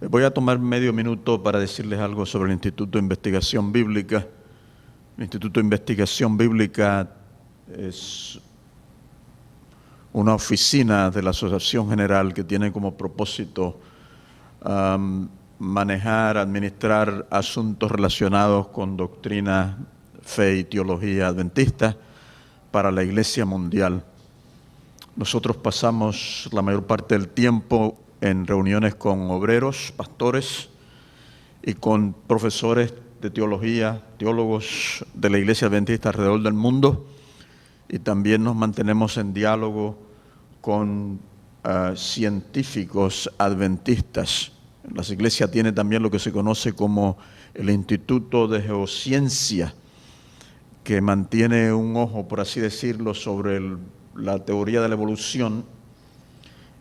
Voy a tomar medio minuto para decirles algo sobre el Instituto de Investigación Bíblica. El Instituto de Investigación Bíblica es una oficina de la Asociación General que tiene como propósito manejar, administrar asuntos relacionados con doctrina, fe y teología adventista para la Iglesia mundial. Nosotros pasamos la mayor parte del tiempo en reuniones con obreros, pastores y con profesores de teología, teólogos de la Iglesia Adventista alrededor del mundo, y también nos mantenemos en diálogo con científicos adventistas. Las iglesias tienen también lo que se conoce como el Instituto de Geociencia, que mantiene un ojo, por así decirlo, sobre la teoría de la evolución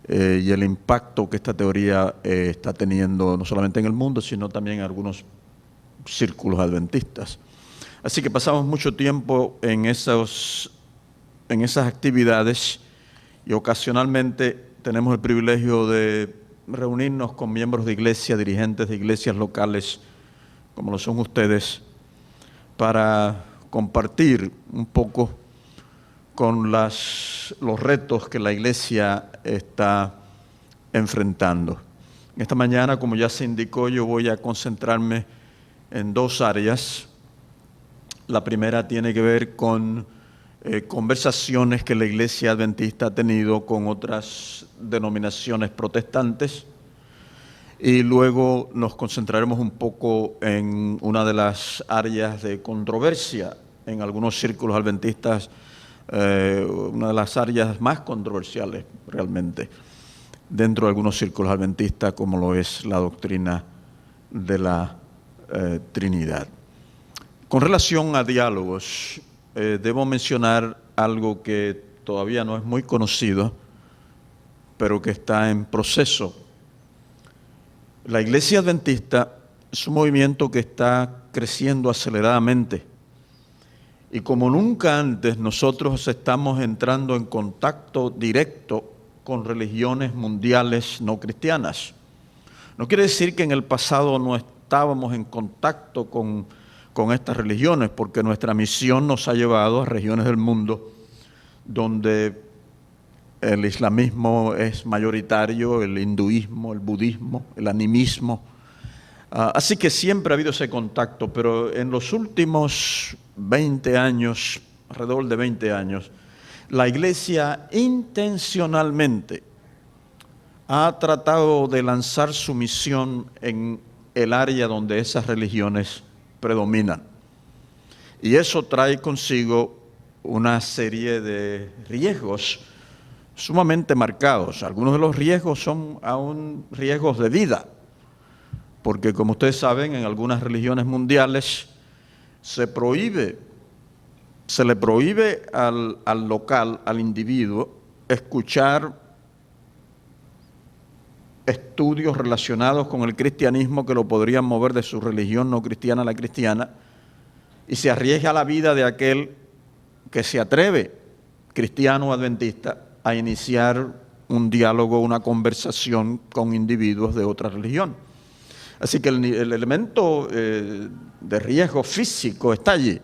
y el impacto que esta teoría está teniendo no solamente en el mundo, sino también en algunos círculos adventistas. Así que pasamos mucho tiempo en esas actividades, y ocasionalmente tenemos el privilegio de reunirnos con miembros de iglesia, dirigentes de iglesias locales, como lo son ustedes, para compartir un poco con los retos que la iglesia está enfrentando. Esta mañana, como ya se indicó, yo voy a concentrarme en dos áreas. La primera tiene que ver con conversaciones que la Iglesia Adventista ha tenido con otras denominaciones protestantes, y luego nos concentraremos un poco en una de las áreas de controversia en algunos círculos adventistas, una de las áreas más controversiales realmente dentro de algunos círculos adventistas, como lo es la doctrina de la Trinidad. Con relación a diálogos, debo mencionar algo que todavía no es muy conocido, pero que está en proceso. La Iglesia Adventista es un movimiento que está creciendo aceleradamente, y como nunca antes nosotros estamos entrando en contacto directo con religiones mundiales no cristianas. No quiere decir que en el pasado no estábamos en contacto con estas religiones, porque nuestra misión nos ha llevado a regiones del mundo donde el islamismo es mayoritario, el hinduismo, el budismo, el animismo. Así que siempre ha habido ese contacto, pero en los últimos 20 años, alrededor de 20 años, la Iglesia intencionalmente ha tratado de lanzar su misión en el área donde esas religiones predominan. Y eso trae consigo una serie de riesgos sumamente marcados. Algunos de los riesgos son aún riesgos de vida, porque como ustedes saben, en algunas religiones mundiales se le prohíbe al local, al individuo, escuchar estudios relacionados con el cristianismo que lo podrían mover de su religión no cristiana a la cristiana, y se arriesga la vida de aquel que se atreve, cristiano o adventista, a iniciar un diálogo, una conversación con individuos de otra religión. Así que el elemento de riesgo físico está allí,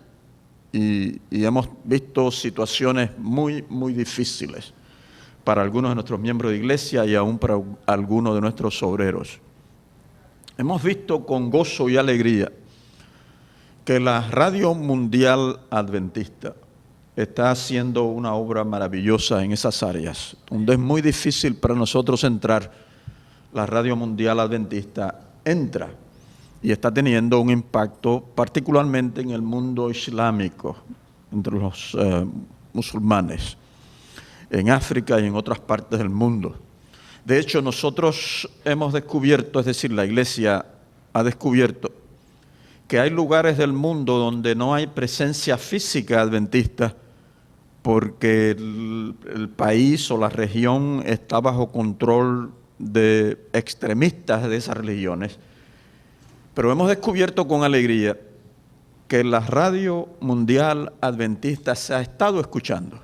y hemos visto situaciones muy, muy difíciles para algunos de nuestros miembros de iglesia y aún para algunos de nuestros obreros. Hemos visto con gozo y alegría que la Radio Mundial Adventista está haciendo una obra maravillosa en esas áreas, donde es muy difícil para nosotros entrar. La Radio Mundial Adventista entra y está teniendo un impacto particularmente en el mundo islámico, entre los musulmanes, en África y en otras partes del mundo. De hecho, nosotros hemos descubierto, es decir, la Iglesia ha descubierto, que hay lugares del mundo donde no hay presencia física adventista porque el país o la región está bajo control de extremistas de esas religiones. Pero hemos descubierto con alegría que la Radio Mundial Adventista se ha estado escuchando,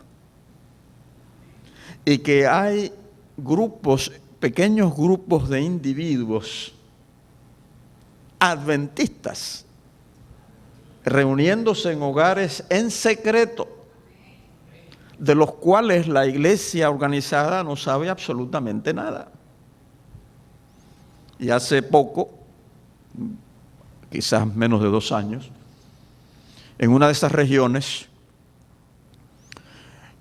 y que hay grupos, pequeños grupos de individuos adventistas reuniéndose en hogares en secreto, de los cuales la iglesia organizada no sabe absolutamente nada. Y hace poco, quizás menos de 2 años, en una de esas regiones,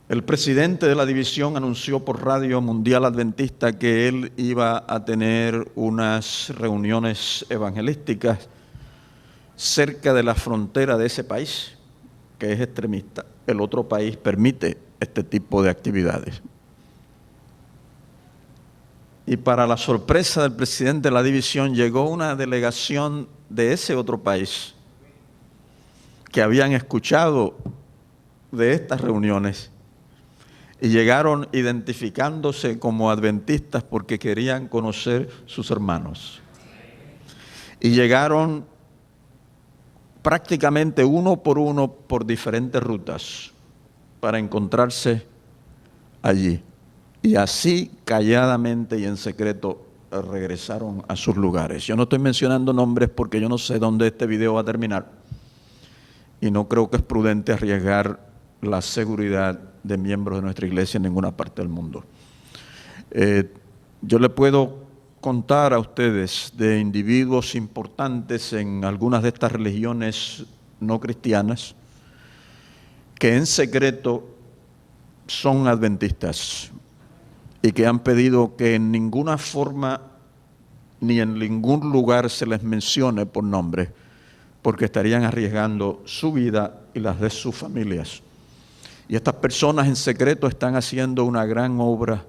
el presidente de la división anunció por Radio Mundial Adventista que él iba a tener unas reuniones evangelísticas cerca de la frontera de ese país, que es extremista. El otro país permite este tipo de actividades. Y para la sorpresa del presidente de la división, llegó una delegación de ese otro país que habían escuchado de estas reuniones y llegaron identificándose como adventistas porque querían conocer sus hermanos. Y llegaron prácticamente uno por diferentes rutas para encontrarse allí. Y así, calladamente y en secreto, regresaron a sus lugares. Yo no estoy mencionando nombres porque yo no sé dónde este video va a terminar. Y no creo que es prudente arriesgar la seguridad de miembros de nuestra iglesia en ninguna parte del mundo. Yo le puedo contar a ustedes de individuos importantes en algunas de estas religiones no cristianas que en secreto son adventistas y que han pedido que en ninguna forma ni en ningún lugar se les mencione por nombre, porque estarían arriesgando su vida y las de sus familias. Y estas personas en secreto están haciendo una gran obra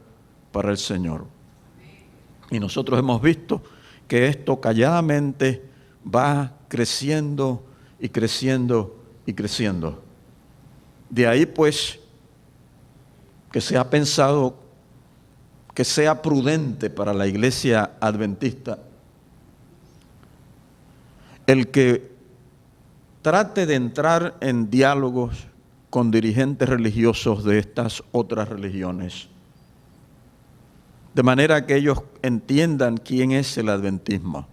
para el Señor. Y nosotros hemos visto que esto calladamente va creciendo y creciendo y creciendo. De ahí pues que se ha pensado que sea prudente para la iglesia adventista el que trate de entrar en diálogos con dirigentes religiosos de estas otras religiones, de manera que ellos entiendan quién es el adventismo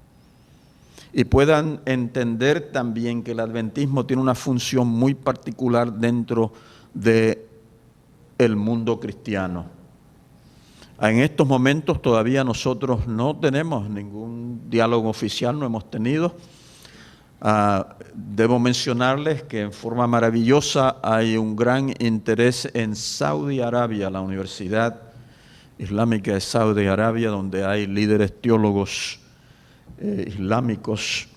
y puedan entender también que el adventismo tiene una función muy particular dentro del mundo cristiano. En estos momentos todavía nosotros no tenemos ningún diálogo oficial, no hemos tenido. Debo mencionarles que en forma maravillosa hay un gran interés en Saudi Arabia, la Universidad Islámica de Saudi Arabia, donde hay líderes teólogos islámicos,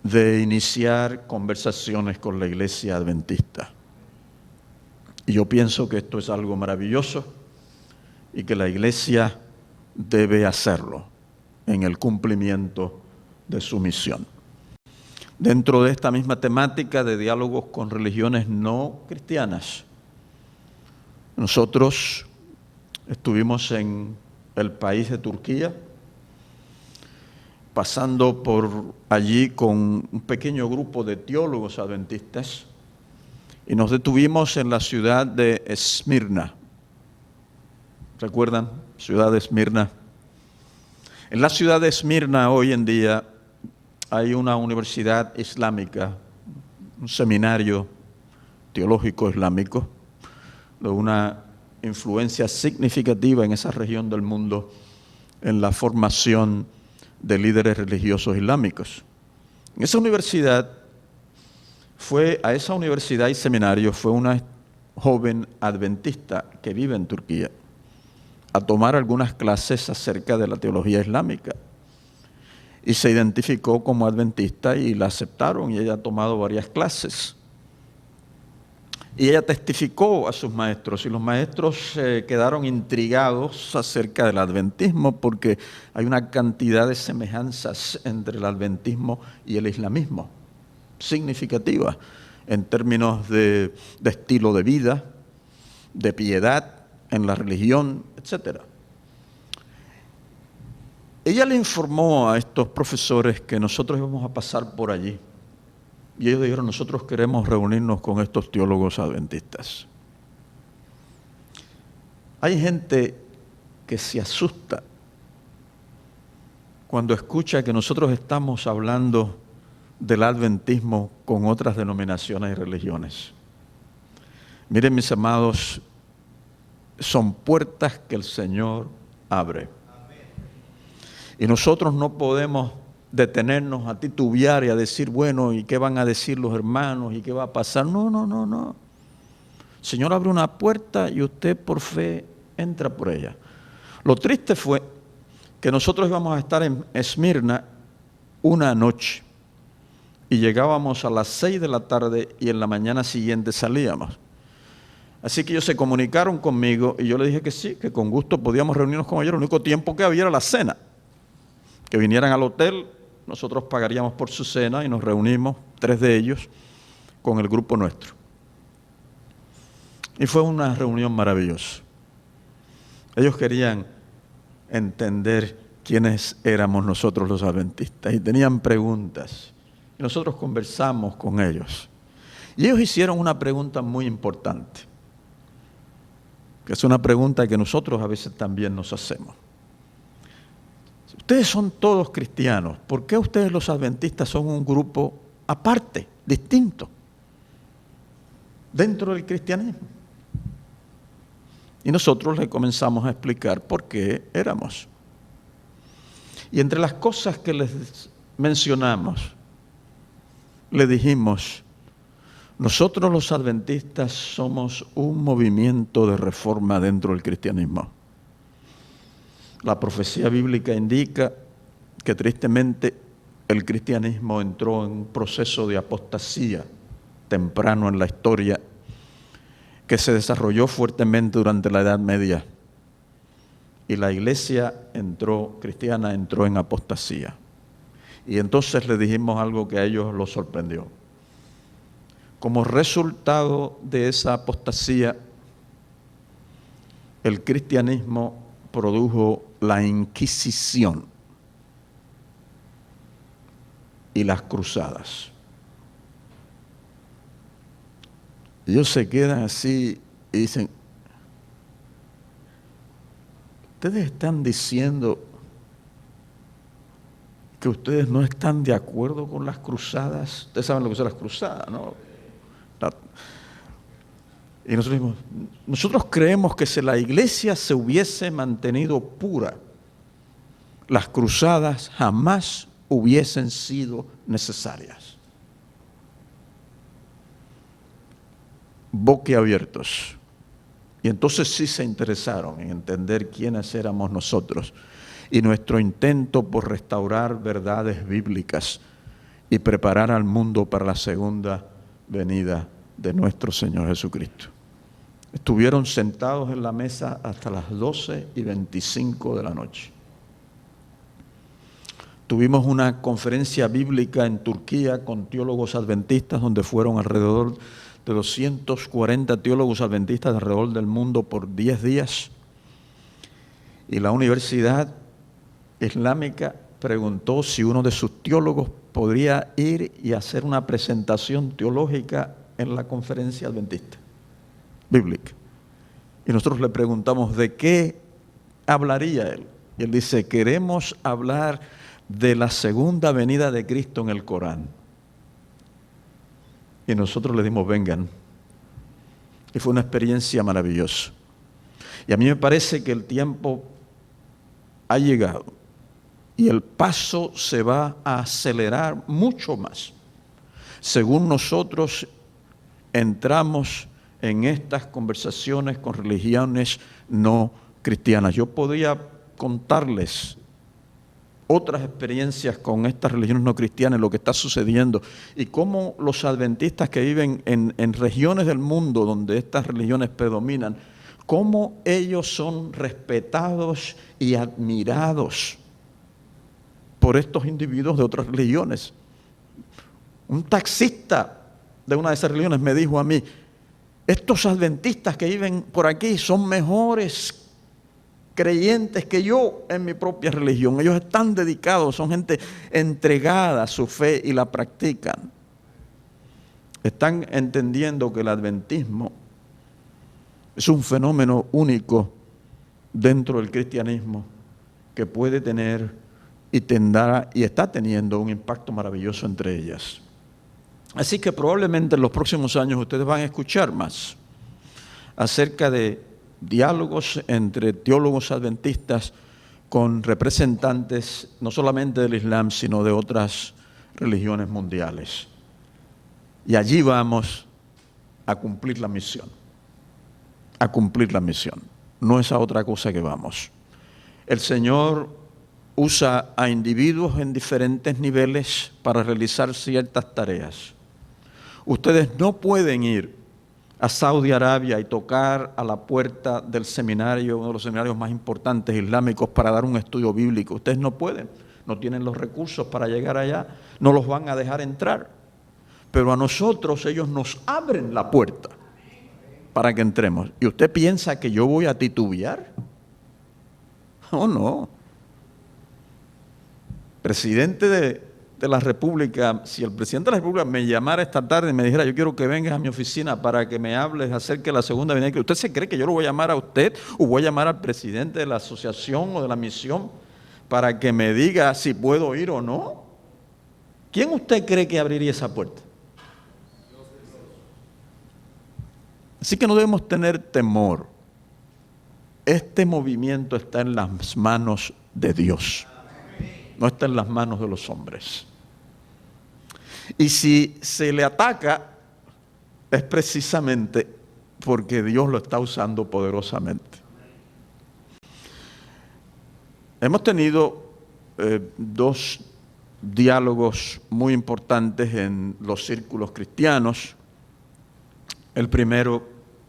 de iniciar conversaciones con la iglesia adventista. Y yo pienso que esto es algo maravilloso y que la iglesia debe hacerlo en el cumplimiento de su misión. Dentro de esta misma temática de diálogos con religiones no cristianas, nosotros estuvimos en el país de Turquía, pasando por allí con un pequeño grupo de teólogos adventistas y nos detuvimos en la ciudad de Esmirna. ¿Recuerdan? Ciudad de Esmirna. En la ciudad de Esmirna hoy en día hay una universidad islámica, un seminario teológico islámico, de una influencia significativa en esa región del mundo en la formación de líderes religiosos islámicos. En esa universidad y seminario fue una joven adventista que vive en Turquía a tomar algunas clases acerca de la teología islámica y se identificó como adventista y la aceptaron y ella ha tomado varias clases. Y ella testificó a sus maestros y los maestros quedaron intrigados acerca del adventismo porque hay una cantidad de semejanzas entre el adventismo y el islamismo, significativa en términos de estilo de vida, de piedad en la religión, etc. Ella le informó a estos profesores que nosotros íbamos a pasar por allí. Y ellos dijeron, nosotros queremos reunirnos con estos teólogos adventistas. Hay gente que se asusta cuando escucha que nosotros estamos hablando del adventismo con otras denominaciones y religiones. Miren, mis amados, son puertas que el Señor abre. Y nosotros no podemos detenernos a titubear y a decir, bueno, ¿y qué van a decir los hermanos? ¿Y qué va a pasar? No. El Señor abre una puerta y usted por fe entra por ella. Lo triste fue que nosotros íbamos a estar en Esmirna una noche y llegábamos a las 6 de la tarde y en la mañana siguiente salíamos. Así que ellos se comunicaron conmigo y yo les dije que sí, que con gusto podíamos reunirnos con ellos. El único tiempo que había era la cena. Que vinieran al hotel, nosotros pagaríamos por su cena y nos reunimos, 3 de ellos, con el grupo nuestro. Y fue una reunión maravillosa. Ellos querían entender quiénes éramos nosotros los adventistas y tenían preguntas. Y nosotros conversamos con ellos. Y ellos hicieron una pregunta muy importante, que es una pregunta que nosotros a veces también nos hacemos. Ustedes son todos cristianos, ¿por qué ustedes los adventistas son un grupo aparte, distinto, dentro del cristianismo? Y nosotros le comenzamos a explicar por qué éramos. Y entre las cosas que les mencionamos, le dijimos, nosotros los adventistas somos un movimiento de reforma dentro del cristianismo. La profecía bíblica indica que tristemente el cristianismo entró en un proceso de apostasía temprano en la historia que se desarrolló fuertemente durante la Edad Media. Y la iglesia cristiana entró en apostasía. Y entonces le dijimos algo que a ellos los sorprendió. Como resultado de esa apostasía, el cristianismo produjo la Inquisición y las cruzadas. Ellos se quedan así y dicen, ustedes están diciendo que ustedes no están de acuerdo con las cruzadas. Ustedes saben lo que son las cruzadas, ¿no? Y nosotros creemos que si la iglesia se hubiese mantenido pura, las cruzadas jamás hubiesen sido necesarias. Boquiabiertos. Y entonces sí se interesaron en entender quiénes éramos nosotros y nuestro intento por restaurar verdades bíblicas y preparar al mundo para la segunda venida de nuestro Señor Jesucristo. Estuvieron sentados en la mesa hasta las 12:25 de la noche. Tuvimos una conferencia bíblica en Turquía con teólogos adventistas donde fueron alrededor de 240 teólogos adventistas alrededor del mundo por 10 días. Y la Universidad Islámica preguntó si uno de sus teólogos podría ir y hacer una presentación teológica en la conferencia adventista bíblica. Y nosotros le preguntamos de qué hablaría él. Y él dice, queremos hablar de la segunda venida de Cristo en el Corán. Y nosotros le dimos, vengan. Y fue una experiencia maravillosa. Y a mí me parece que el tiempo ha llegado y el paso se va a acelerar mucho más según nosotros entramos en estas conversaciones con religiones no cristianas. Yo podría contarles otras experiencias con estas religiones no cristianas, lo que está sucediendo y cómo los adventistas que viven en regiones del mundo donde estas religiones predominan, cómo ellos son respetados y admirados por estos individuos de otras religiones. Un taxista de una de esas religiones me dijo a mí, estos adventistas que viven por aquí son mejores creyentes que yo en mi propia religión. Ellos están dedicados, son gente entregada a su fe y la practican. Están entendiendo que el adventismo es un fenómeno único dentro del cristianismo que puede tener y está teniendo un impacto maravilloso entre ellas. Así que probablemente en los próximos años ustedes van a escuchar más acerca de diálogos entre teólogos adventistas con representantes no solamente del Islam, sino de otras religiones mundiales. Y allí vamos a cumplir la misión, a cumplir la misión. No es a otra cosa que vamos. El Señor usa a individuos en diferentes niveles para realizar ciertas tareas. Ustedes no pueden ir a Saudi Arabia y tocar a la puerta del seminario, uno de los seminarios más importantes islámicos, para dar un estudio bíblico. Ustedes no pueden, no tienen los recursos para llegar allá, no los van a dejar entrar. Pero a nosotros ellos nos abren la puerta para que entremos. ¿Y usted piensa que yo voy a titubear? Oh, no. Presidente de la República, si el presidente de la República me llamara esta tarde y me dijera, yo quiero que vengas a mi oficina para que me hables acerca de la segunda venida, ¿usted se cree que yo lo voy a llamar a usted o voy a llamar al presidente de la asociación o de la misión para que me diga si puedo ir o no? ¿Quién usted cree que abriría esa puerta? Así que no debemos tener temor. Este movimiento está en las manos de Dios, no está en las manos de los hombres. Y si se le ataca, es precisamente porque Dios lo está usando poderosamente. Hemos tenido dos diálogos muy importantes en los círculos cristianos. El primero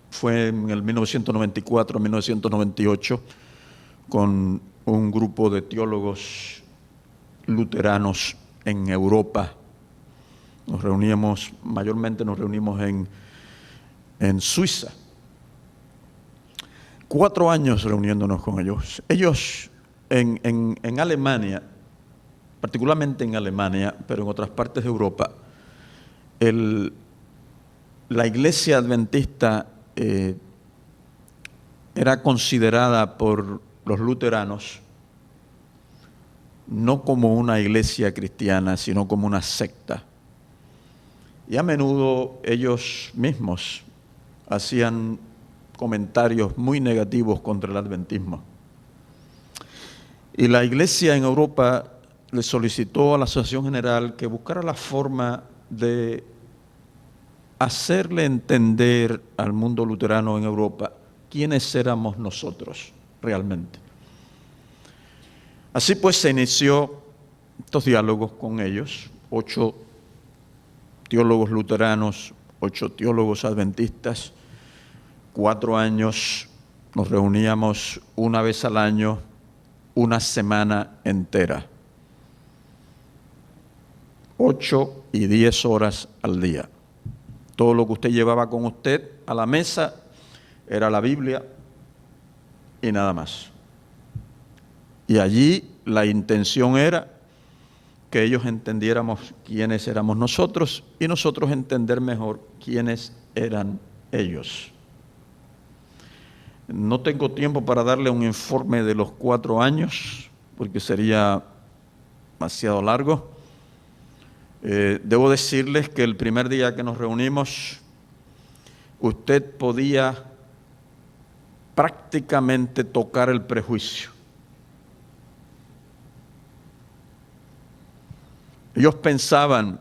fue en el 1994-1998 con un grupo de teólogos luteranos en Europa. Mayormente nos reunimos en Suiza. 4 años reuniéndonos con ellos. Ellos en Alemania, particularmente en Alemania, pero en otras partes de Europa, la iglesia adventista era considerada por los luteranos no como una iglesia cristiana, sino como una secta. Y a menudo ellos mismos hacían comentarios muy negativos contra el adventismo. Y la iglesia en Europa le solicitó a la Asociación General que buscara la forma de hacerle entender al mundo luterano en Europa quiénes éramos nosotros realmente. Así pues se inició estos diálogos con ellos, 8 teólogos luteranos, 8 teólogos adventistas, 4 años, nos reuníamos una vez al año, una semana entera, 8 y 10 horas al día. Todo lo que usted llevaba con usted a la mesa era la Biblia y nada más. Y allí la intención era que ellos entendiéramos quiénes éramos nosotros y nosotros entender mejor quiénes eran ellos. No tengo tiempo para darle un informe de los 4 años, porque sería demasiado largo. Debo decirles que el primer día que nos reunimos, usted podía prácticamente tocar el prejuicio. Ellos pensaban,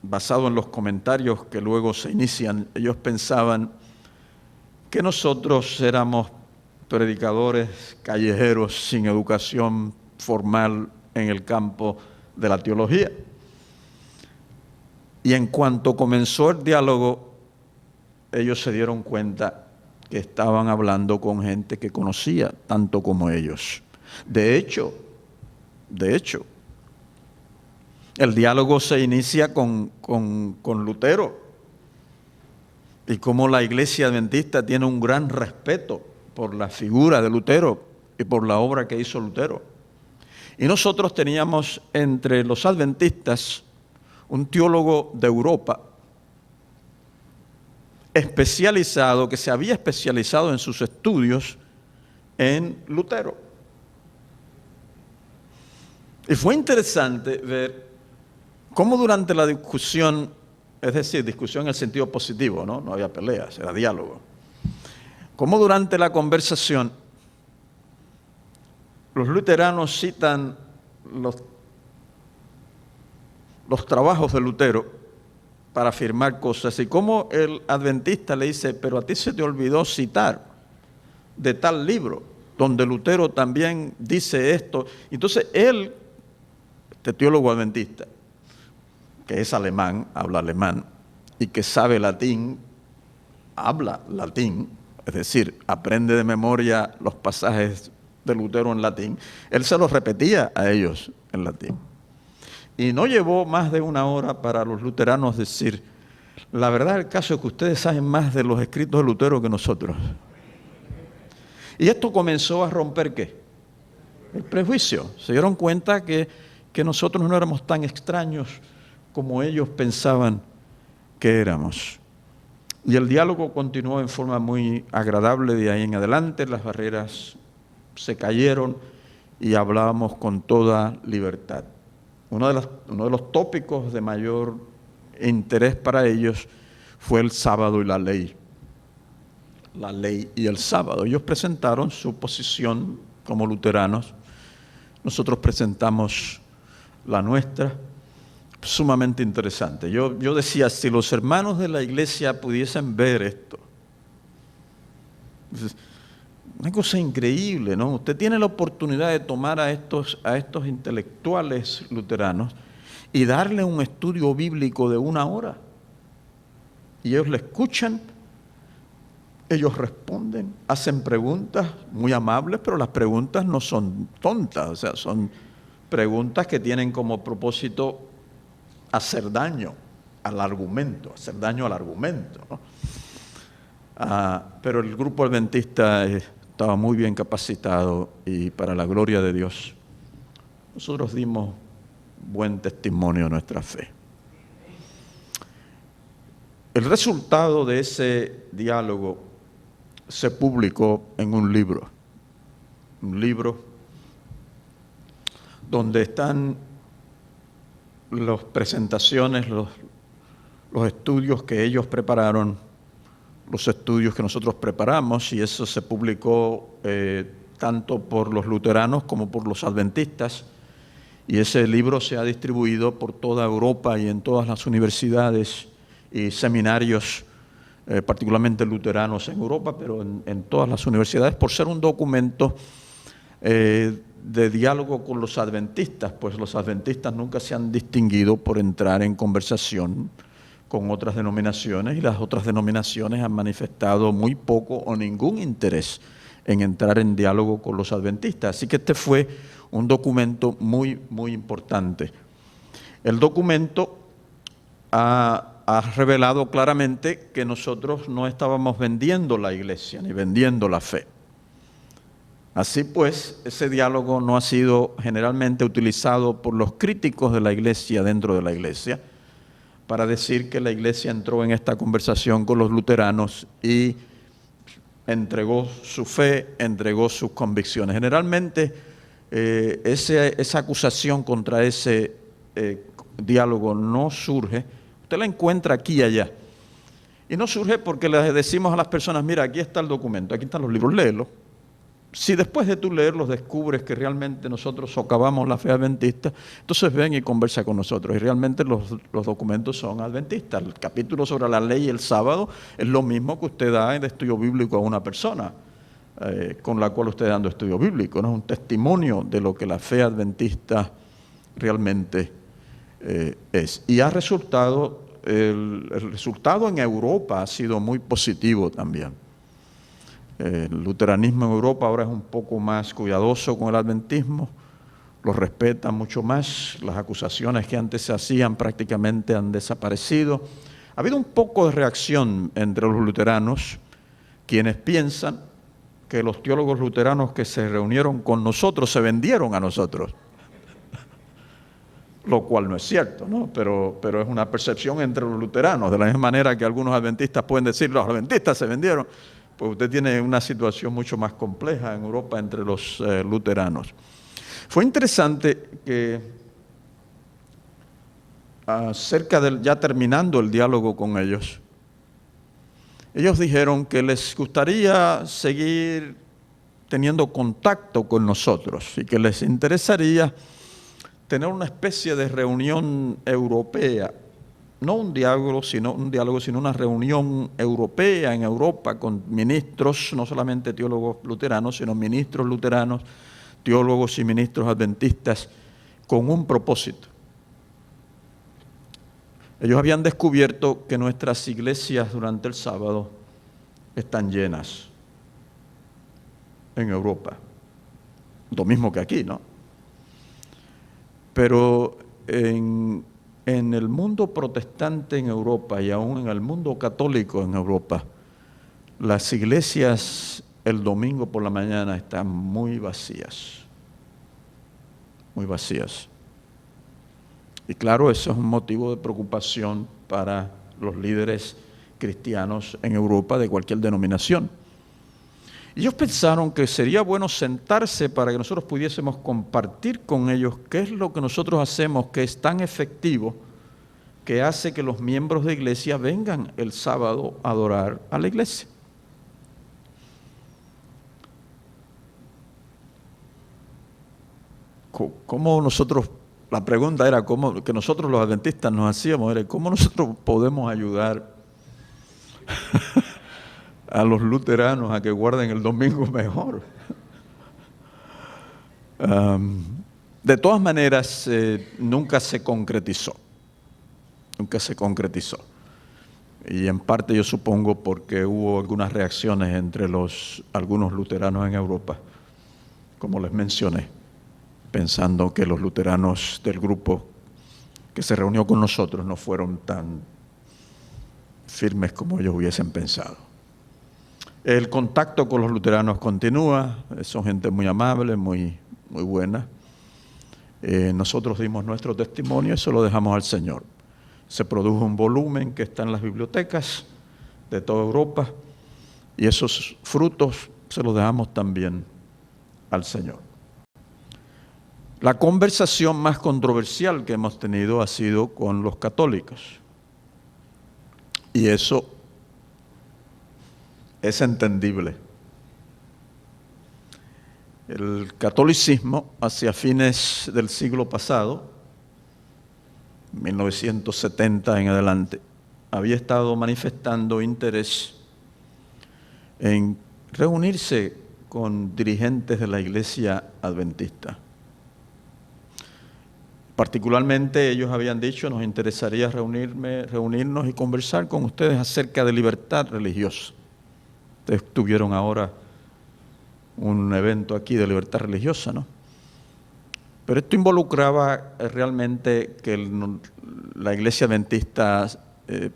basado en los comentarios que luego se inician, ellos pensaban que nosotros éramos predicadores callejeros sin educación formal en el campo de la teología. Y en cuanto comenzó el diálogo, ellos se dieron cuenta que estaban hablando con gente que conocía tanto como ellos. De hecho, el diálogo se inicia con Lutero y cómo la iglesia adventista tiene un gran respeto por la figura de Lutero y por la obra que hizo Lutero. Y nosotros teníamos entre los adventistas un teólogo de Europa especializado, que se había especializado en sus estudios en Lutero. Y fue interesante ver cómo durante la discusión, es decir, discusión en el sentido positivo, ¿no? No había peleas, era diálogo. Cómo durante la conversación los luteranos citan los trabajos de Lutero para afirmar cosas, y cómo el adventista le dice, pero a ti se te olvidó citar de tal libro, donde Lutero también dice esto. Entonces él, este teólogo adventista, que es alemán, habla alemán, y que sabe latín, habla latín, es decir, aprende de memoria los pasajes de Lutero en latín, él se los repetía a ellos en latín. Y no llevó más de una hora para los luteranos decir, la verdad del caso es que ustedes saben más de los escritos de Lutero que nosotros. Y esto comenzó a romper ¿qué? El prejuicio. Se dieron cuenta que nosotros no éramos tan extraños como ellos pensaban que éramos. Y el diálogo continuó en forma muy agradable de ahí en adelante, las barreras se cayeron y hablábamos con toda libertad. Uno de los tópicos de mayor interés para ellos fue el sábado y la ley y el sábado. Ellos presentaron su posición como luteranos, nosotros presentamos la nuestra, sumamente interesante. Yo decía, si los hermanos de la iglesia pudiesen ver esto, una cosa increíble, ¿no? Usted tiene la oportunidad de tomar a estos intelectuales luteranos y darle un estudio bíblico de 1 hora. Y ellos le escuchan, ellos responden, hacen preguntas muy amables, pero las preguntas no son tontas, o sea, son preguntas que tienen como propósito hacer daño al argumento, ¿no? Pero el grupo adventista estaba muy bien capacitado y para la gloria de Dios nosotros dimos buen testimonio de nuestra fe. El resultado de ese diálogo se publicó en un libro donde están las presentaciones, los estudios que ellos prepararon, los estudios que nosotros preparamos, y eso se publicó tanto por los luteranos como por los adventistas, y ese libro se ha distribuido por toda Europa y en todas las universidades y seminarios, particularmente luteranos en Europa, pero en todas las universidades, por ser un documento de diálogo con los adventistas, pues los adventistas nunca se han distinguido por entrar en conversación con otras denominaciones, y las otras denominaciones han manifestado muy poco o ningún interés en entrar en diálogo con los adventistas. Así que este fue un documento muy, muy importante. El documento ha revelado claramente que nosotros no estábamos vendiendo la iglesia ni vendiendo la fe. Así pues, ese diálogo no ha sido generalmente utilizado por los críticos de la iglesia dentro de la iglesia para decir que la iglesia entró en esta conversación con los luteranos y entregó su fe, entregó sus convicciones. Generalmente esa acusación contra ese diálogo no surge, usted la encuentra aquí y allá, y no surge porque le decimos a las personas, mira, aquí está el documento, aquí están los libros, léelo. Si después de tú leerlos descubres que realmente nosotros socavamos la fe adventista, entonces ven y conversa con nosotros. Y realmente los documentos son adventistas. El capítulo sobre la ley y el sábado es lo mismo que usted da de estudio bíblico a una persona con la cual usted está dando estudio bíblico, ¿no? Es un testimonio de lo que la fe adventista realmente es. Y ha resultado, el resultado en Europa ha sido muy positivo también. El luteranismo en Europa ahora es un poco más cuidadoso con el adventismo, lo respeta mucho más, las acusaciones que antes se hacían prácticamente han desaparecido. Ha habido un poco de reacción entre los luteranos, quienes piensan que los teólogos luteranos que se reunieron con nosotros se vendieron a nosotros, lo cual no es cierto, ¿no? Pero es una percepción entre los luteranos, de la misma manera que algunos adventistas pueden decir, los adventistas se vendieron. Pues usted tiene una situación mucho más compleja en Europa entre los luteranos. Fue interesante que ya terminando el diálogo con ellos dijeron que les gustaría seguir teniendo contacto con nosotros y que les interesaría tener una especie de reunión europea, no un diálogo, sino una reunión europea en Europa con ministros, no solamente teólogos luteranos, sino ministros luteranos, teólogos y ministros adventistas, con un propósito. Ellos habían descubierto que nuestras iglesias durante el sábado están llenas en Europa, lo mismo que aquí, ¿no? Pero en el mundo protestante en Europa y aún en el mundo católico en Europa, las iglesias el domingo por la mañana están muy vacías, muy vacías. Y claro, eso es un motivo de preocupación para los líderes cristianos en Europa de cualquier denominación. Ellos pensaron que sería bueno sentarse para que nosotros pudiésemos compartir con ellos qué es lo que nosotros hacemos que es tan efectivo que hace que los miembros de iglesia vengan el sábado a adorar a la iglesia. ¿Cómo nosotros, la pregunta era cómo, que nosotros los adventistas nos hacíamos, era cómo nosotros podemos ayudar a los luteranos a que guarden el domingo mejor? De todas maneras, nunca se concretizó. Y en parte yo supongo porque hubo algunas reacciones entre algunos luteranos en Europa, como les mencioné, pensando que los luteranos del grupo que se reunió con nosotros no fueron tan firmes como ellos hubiesen pensado. El contacto con los luteranos continúa, son gente muy amable, muy buena. Nosotros dimos nuestro testimonio, eso lo dejamos al Señor. Se produjo un volumen que está en las bibliotecas de toda Europa y esos frutos se los dejamos también al Señor. La conversación más controversial que hemos tenido ha sido con los católicos. Y eso es entendible. El catolicismo, hacia fines del siglo pasado, 1970 en adelante, había estado manifestando interés en reunirse con dirigentes de la Iglesia Adventista. Particularmente ellos habían dicho, nos interesaría reunirnos y conversar con ustedes acerca de libertad religiosa. Ustedes tuvieron ahora un evento aquí de libertad religiosa, ¿no? Pero esto involucraba realmente que la Iglesia Adventista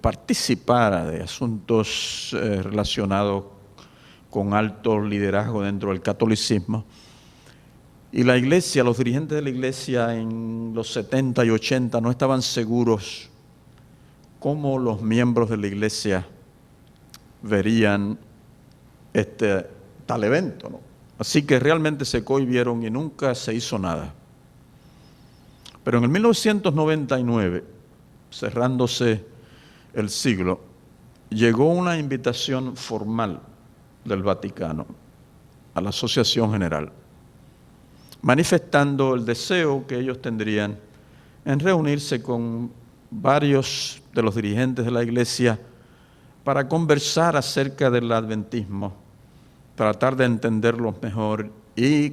participara de asuntos relacionados con alto liderazgo dentro del catolicismo. Y la iglesia, los dirigentes de la iglesia en los 70 y 80 no estaban seguros cómo los miembros de la iglesia verían tal evento, ¿no? Así que realmente se cohibieron y nunca se hizo nada. Pero en el 1999, cerrándose el siglo, llegó una invitación formal del Vaticano a la Asociación General, manifestando el deseo que ellos tendrían en reunirse con varios de los dirigentes de la iglesia para conversar acerca del adventismo, tratar de entenderlos mejor y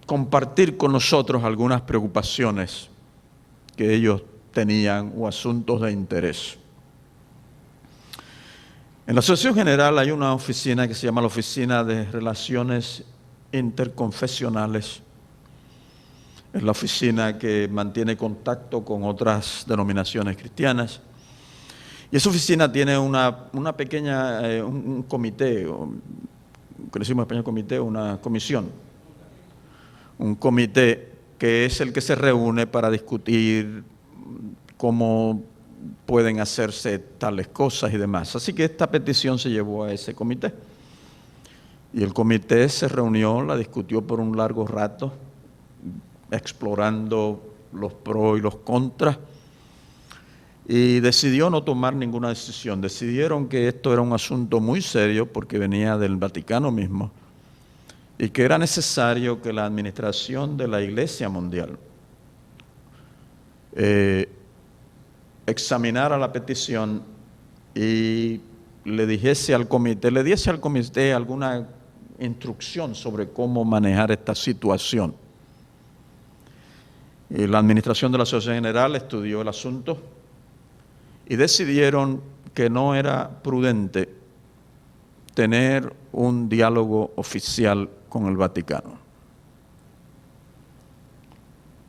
compartir con nosotros algunas preocupaciones que ellos tenían o asuntos de interés. En la Asociación General hay una oficina que se llama la Oficina de Relaciones Interconfesionales. Es la oficina que mantiene contacto con otras denominaciones cristianas. Y esa oficina tiene una pequeña, un comité, que le decimos en español comité, una comisión. Un comité que es el que se reúne para discutir cómo pueden hacerse tales cosas y demás. Así que esta petición se llevó a ese comité. Y el comité se reunió, la discutió por un largo rato, explorando los pros y los contras, y decidió no tomar ninguna decisión. Decidieron que esto era un asunto muy serio porque venía del Vaticano mismo y que era necesario que la administración de la Iglesia Mundial examinara la petición y le diese al comité alguna instrucción sobre cómo manejar esta situación. Y la administración de la Asociación General estudió el asunto y decidieron que no era prudente tener un diálogo oficial con el Vaticano,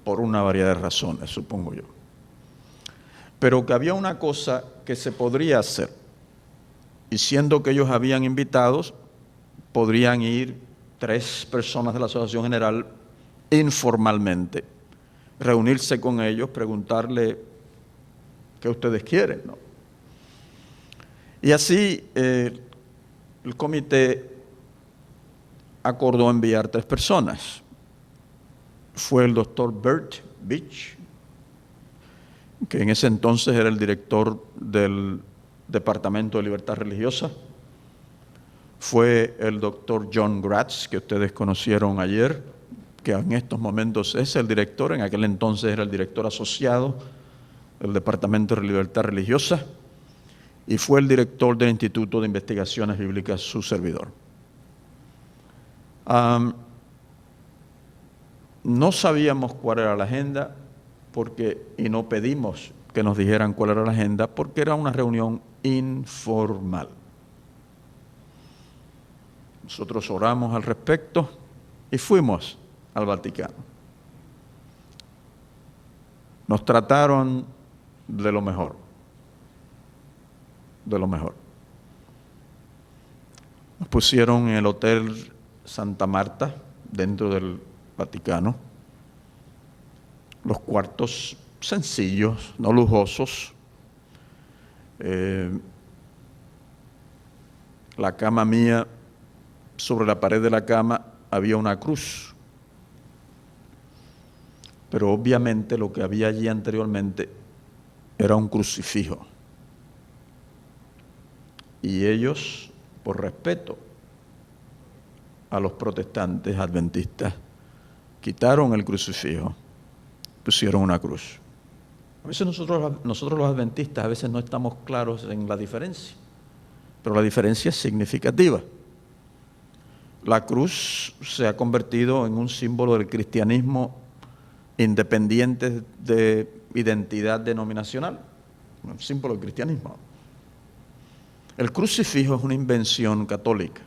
por una variedad de razones, supongo yo. Pero que había una cosa que se podría hacer, y siendo que ellos habían invitados, podrían ir 3 personas de la Asociación General informalmente, reunirse con ellos, preguntarle qué ustedes quieren, ¿no? Y así el comité acordó enviar 3 personas. Fue el doctor Bert Beach, que en ese entonces era el director del Departamento de Libertad Religiosa. Fue el doctor John Gratz, que ustedes conocieron ayer, que en estos momentos es el director, en aquel entonces era el director asociado del Departamento de Libertad Religiosa, y fue el director del Instituto de Investigaciones Bíblicas, su servidor. No sabíamos cuál era la agenda y no pedimos que nos dijeran cuál era la agenda porque era una reunión informal. Nosotros oramos al respecto y fuimos al Vaticano. Nos trataron de lo mejor, de lo mejor. Nos pusieron en el Hotel Santa Marta, dentro del Vaticano, los cuartos sencillos, no lujosos. La cama mía, sobre la pared de la cama había una cruz, pero obviamente lo que había allí anteriormente era un crucifijo. Y ellos, por respeto a los protestantes adventistas, quitaron el crucifijo, pusieron una cruz. A veces nosotros los adventistas a veces no estamos claros en la diferencia, pero la diferencia es significativa. La cruz se ha convertido en un símbolo del cristianismo independiente de identidad denominacional, un símbolo del cristianismo. El crucifijo es una invención católica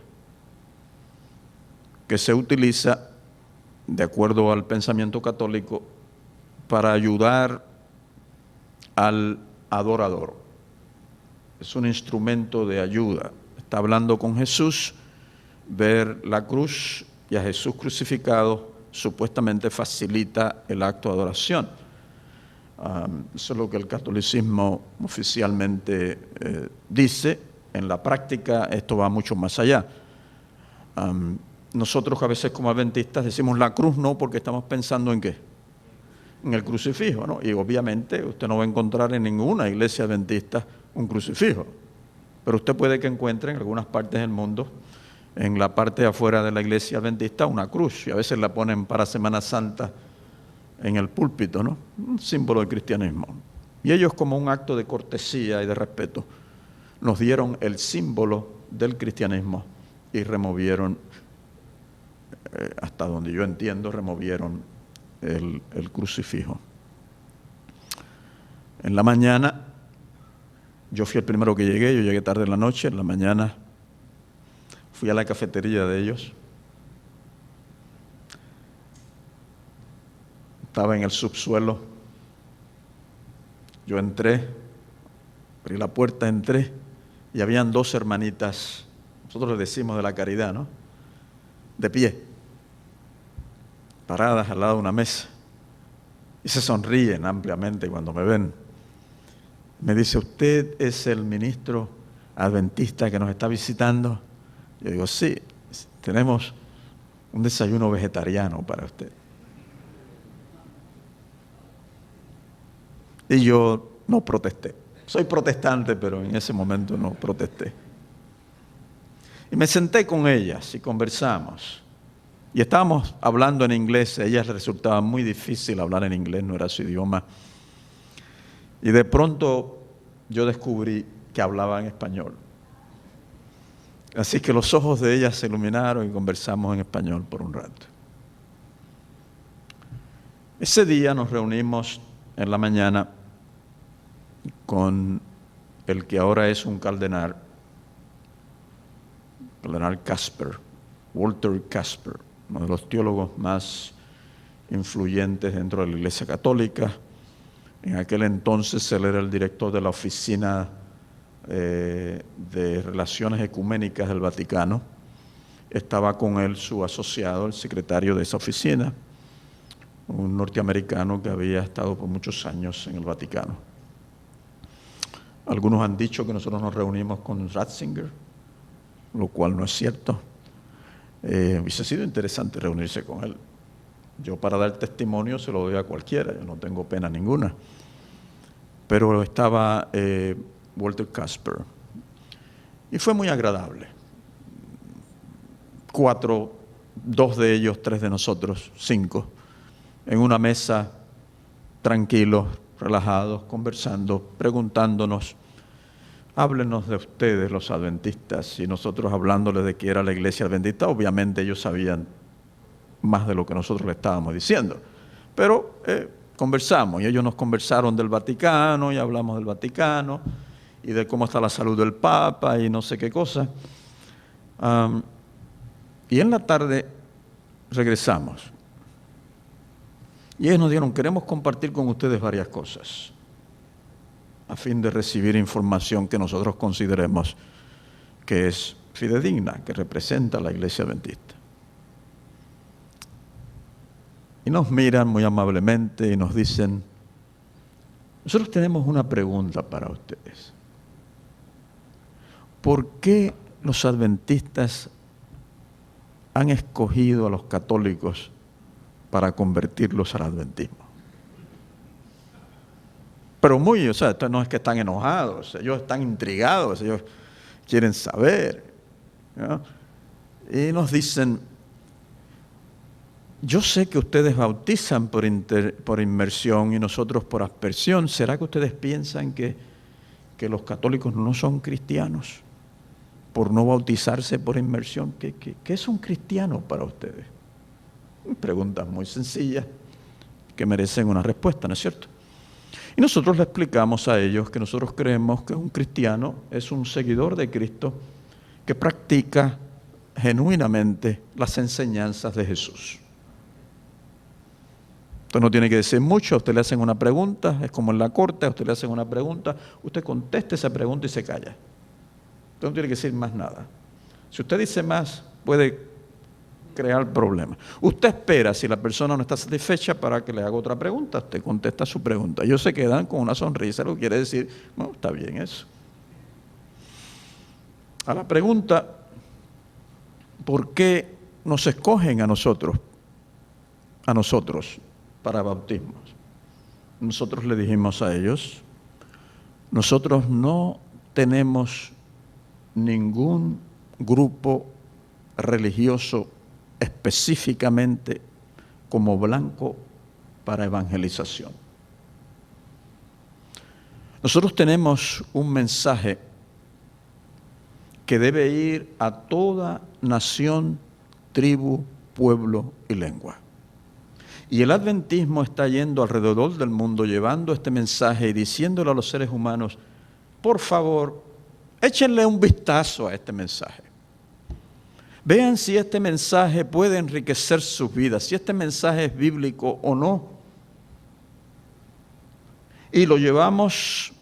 que se utiliza, de acuerdo al pensamiento católico, para ayudar al adorador. Es un instrumento de ayuda. Está hablando con Jesús, ver la cruz y a Jesús crucificado supuestamente facilita el acto de adoración. Eso es lo que el catolicismo oficialmente dice. En la práctica esto va mucho más allá. Nosotros a veces como adventistas decimos la cruz no, porque estamos pensando en ¿qué? En el crucifijo, ¿no? Y obviamente usted no va a encontrar en ninguna iglesia adventista un crucifijo, pero usted puede que encuentre en algunas partes del mundo, en la parte de afuera de la iglesia adventista, una cruz, y a veces la ponen para Semana Santa en el púlpito, ¿no? Un símbolo del cristianismo. Y ellos, como un acto de cortesía y de respeto, nos dieron el símbolo del cristianismo y removieron, hasta donde yo entiendo, removieron el crucifijo. En la mañana, yo fui el primero que llegué, yo llegué tarde en la noche, en la mañana fui a la cafetería de ellos. Estaba en el subsuelo. Yo entré, abrí la puerta, entré, y habían 2 hermanitas, nosotros les decimos de la caridad, ¿no? De pie, paradas al lado de una mesa, y se sonríen ampliamente cuando me ven. Me dice, ¿usted es el ministro adventista que nos está visitando? Yo digo, sí. tenemos un desayuno vegetariano para usted. Y yo no protesté. Soy protestante, pero en ese momento no protesté. Y me senté con ellas y conversamos. Y estábamos hablando en inglés. A ellas les resultaba muy difícil hablar en inglés, no era su idioma. Y de pronto yo descubrí que hablaban español. Así que los ojos de ellas se iluminaron y conversamos en español por un rato. Ese día nos reunimos en la mañana con el que ahora es un cardenal Casper, Walter Casper, uno de los teólogos más influyentes dentro de la Iglesia Católica. En aquel entonces él era el director de la Oficina de Relaciones Ecuménicas del Vaticano. Estaba con él su asociado, el secretario de esa oficina, un norteamericano que había estado por muchos años en el Vaticano. Algunos han dicho que nosotros nos reunimos con Ratzinger, lo cual no es cierto. Hubiese sido interesante reunirse con él. Yo, para dar testimonio, se lo doy a cualquiera, yo no tengo pena ninguna. Pero estaba Walter Casper y fue muy agradable. 2 de ellos, 3 de nosotros, 5, en una mesa, tranquilos, relajados, conversando, preguntándonos: háblenos de ustedes, los adventistas, y nosotros hablándoles de qué era la iglesia adventista. Obviamente ellos sabían más de lo que nosotros le estábamos diciendo, pero conversamos, y ellos nos conversaron del Vaticano, y hablamos del Vaticano, y de cómo está la salud del Papa, y no sé qué cosa. Y en la tarde regresamos, y ellos nos dijeron: queremos compartir con ustedes varias cosas, a fin de recibir información que nosotros consideremos que es fidedigna, que representa a la iglesia adventista. Y nos miran muy amablemente y nos dicen: nosotros tenemos una pregunta para ustedes. ¿Por qué los adventistas han escogido a los católicos para convertirlos al adventismo? Pero esto no es que están enojados, ellos están intrigados, ellos quieren saber, ¿no? Y nos dicen: yo sé que ustedes bautizan por inmersión y nosotros por aspersión. ¿Será que ustedes piensan que los católicos no son cristianos por no bautizarse por inmersión? ¿Qué es un cristiano para ustedes? Preguntas muy sencillas que merecen una respuesta, ¿no es cierto? Y nosotros le explicamos a ellos que nosotros creemos que un cristiano es un seguidor de Cristo que practica genuinamente las enseñanzas de Jesús. Usted no tiene que decir mucho, a usted le hacen una pregunta, es como en la corte, a usted le hacen una pregunta, usted contesta esa pregunta y se calla. Usted no tiene que decir más nada. Si usted dice más, puede crear problemas. Usted espera, si la persona no está satisfecha, para que le haga otra pregunta. Usted contesta su pregunta. Ellos se quedan con una sonrisa, lo que quiere decir: bueno, está bien eso. A la pregunta: ¿por qué nos escogen a nosotros para bautismos? Nosotros le dijimos a ellos: nosotros no tenemos ningún grupo religioso específicamente como blanco para evangelización. Nosotros tenemos un mensaje que debe ir a toda nación, tribu, pueblo y lengua. Y el adventismo está yendo alrededor del mundo llevando este mensaje y diciéndole a los seres humanos: por favor, échenle un vistazo a este mensaje. Vean si este mensaje puede enriquecer sus vidas, si este mensaje es bíblico o no. Y lo llevamos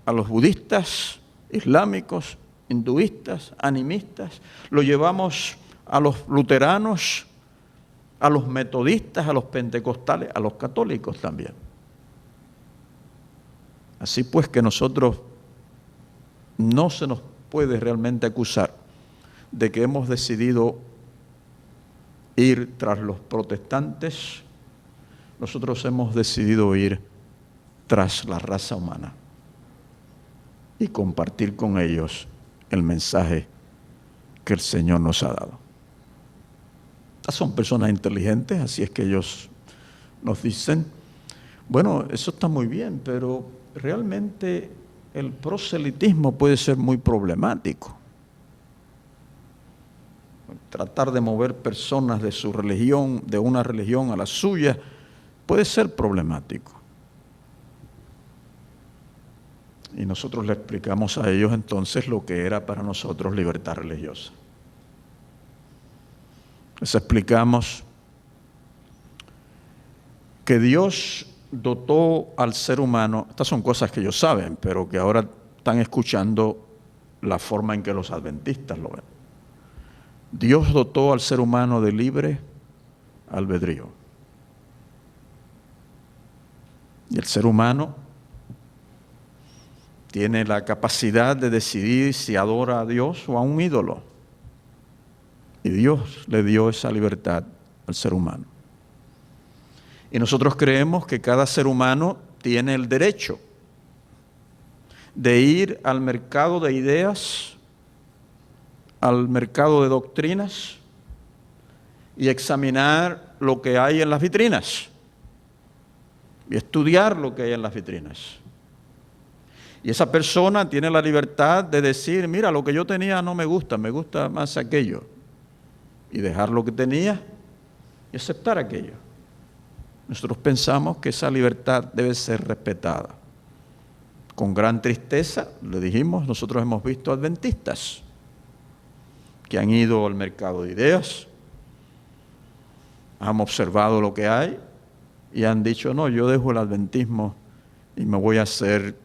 a los budistas, islámicos, hinduistas, animistas, lo llevamos a los luteranos, a los metodistas, a los pentecostales, a los católicos también. Así pues que nosotros no se nos puede realmente acusar de que hemos decidido ir tras los protestantes, nosotros hemos decidido ir tras la raza humana y compartir con ellos el mensaje que el Señor nos ha dado. Son personas inteligentes, así es que ellos nos dicen, bueno, eso está muy bien, pero realmente el proselitismo puede ser muy problemático. Tratar de mover personas de su religión, de una religión a la suya, puede ser problemático. Y nosotros le explicamos a ellos entonces lo que era para nosotros libertad religiosa. Les explicamos que Dios dotó al ser humano, estas son cosas que ellos saben, pero que ahora están escuchando la forma en que los adventistas lo ven. Dios dotó al ser humano de libre albedrío. Y el ser humano tiene la capacidad de decidir si adora a Dios o a un ídolo. Y Dios le dio esa libertad al ser humano. Y nosotros creemos que cada ser humano tiene el derecho de ir al mercado de ideas, al mercado de doctrinas y examinar lo que hay en las vitrinas y estudiar lo que hay en las vitrinas. Y esa persona tiene la libertad de decir, mira, lo que yo tenía no me gusta más aquello. Y dejar lo que tenía y aceptar aquello. Nosotros pensamos que esa libertad debe ser respetada. Con gran tristeza, le dijimos, nosotros hemos visto adventistas que han ido al mercado de ideas, han observado lo que hay y han dicho, no, yo dejo el adventismo y me voy a hacer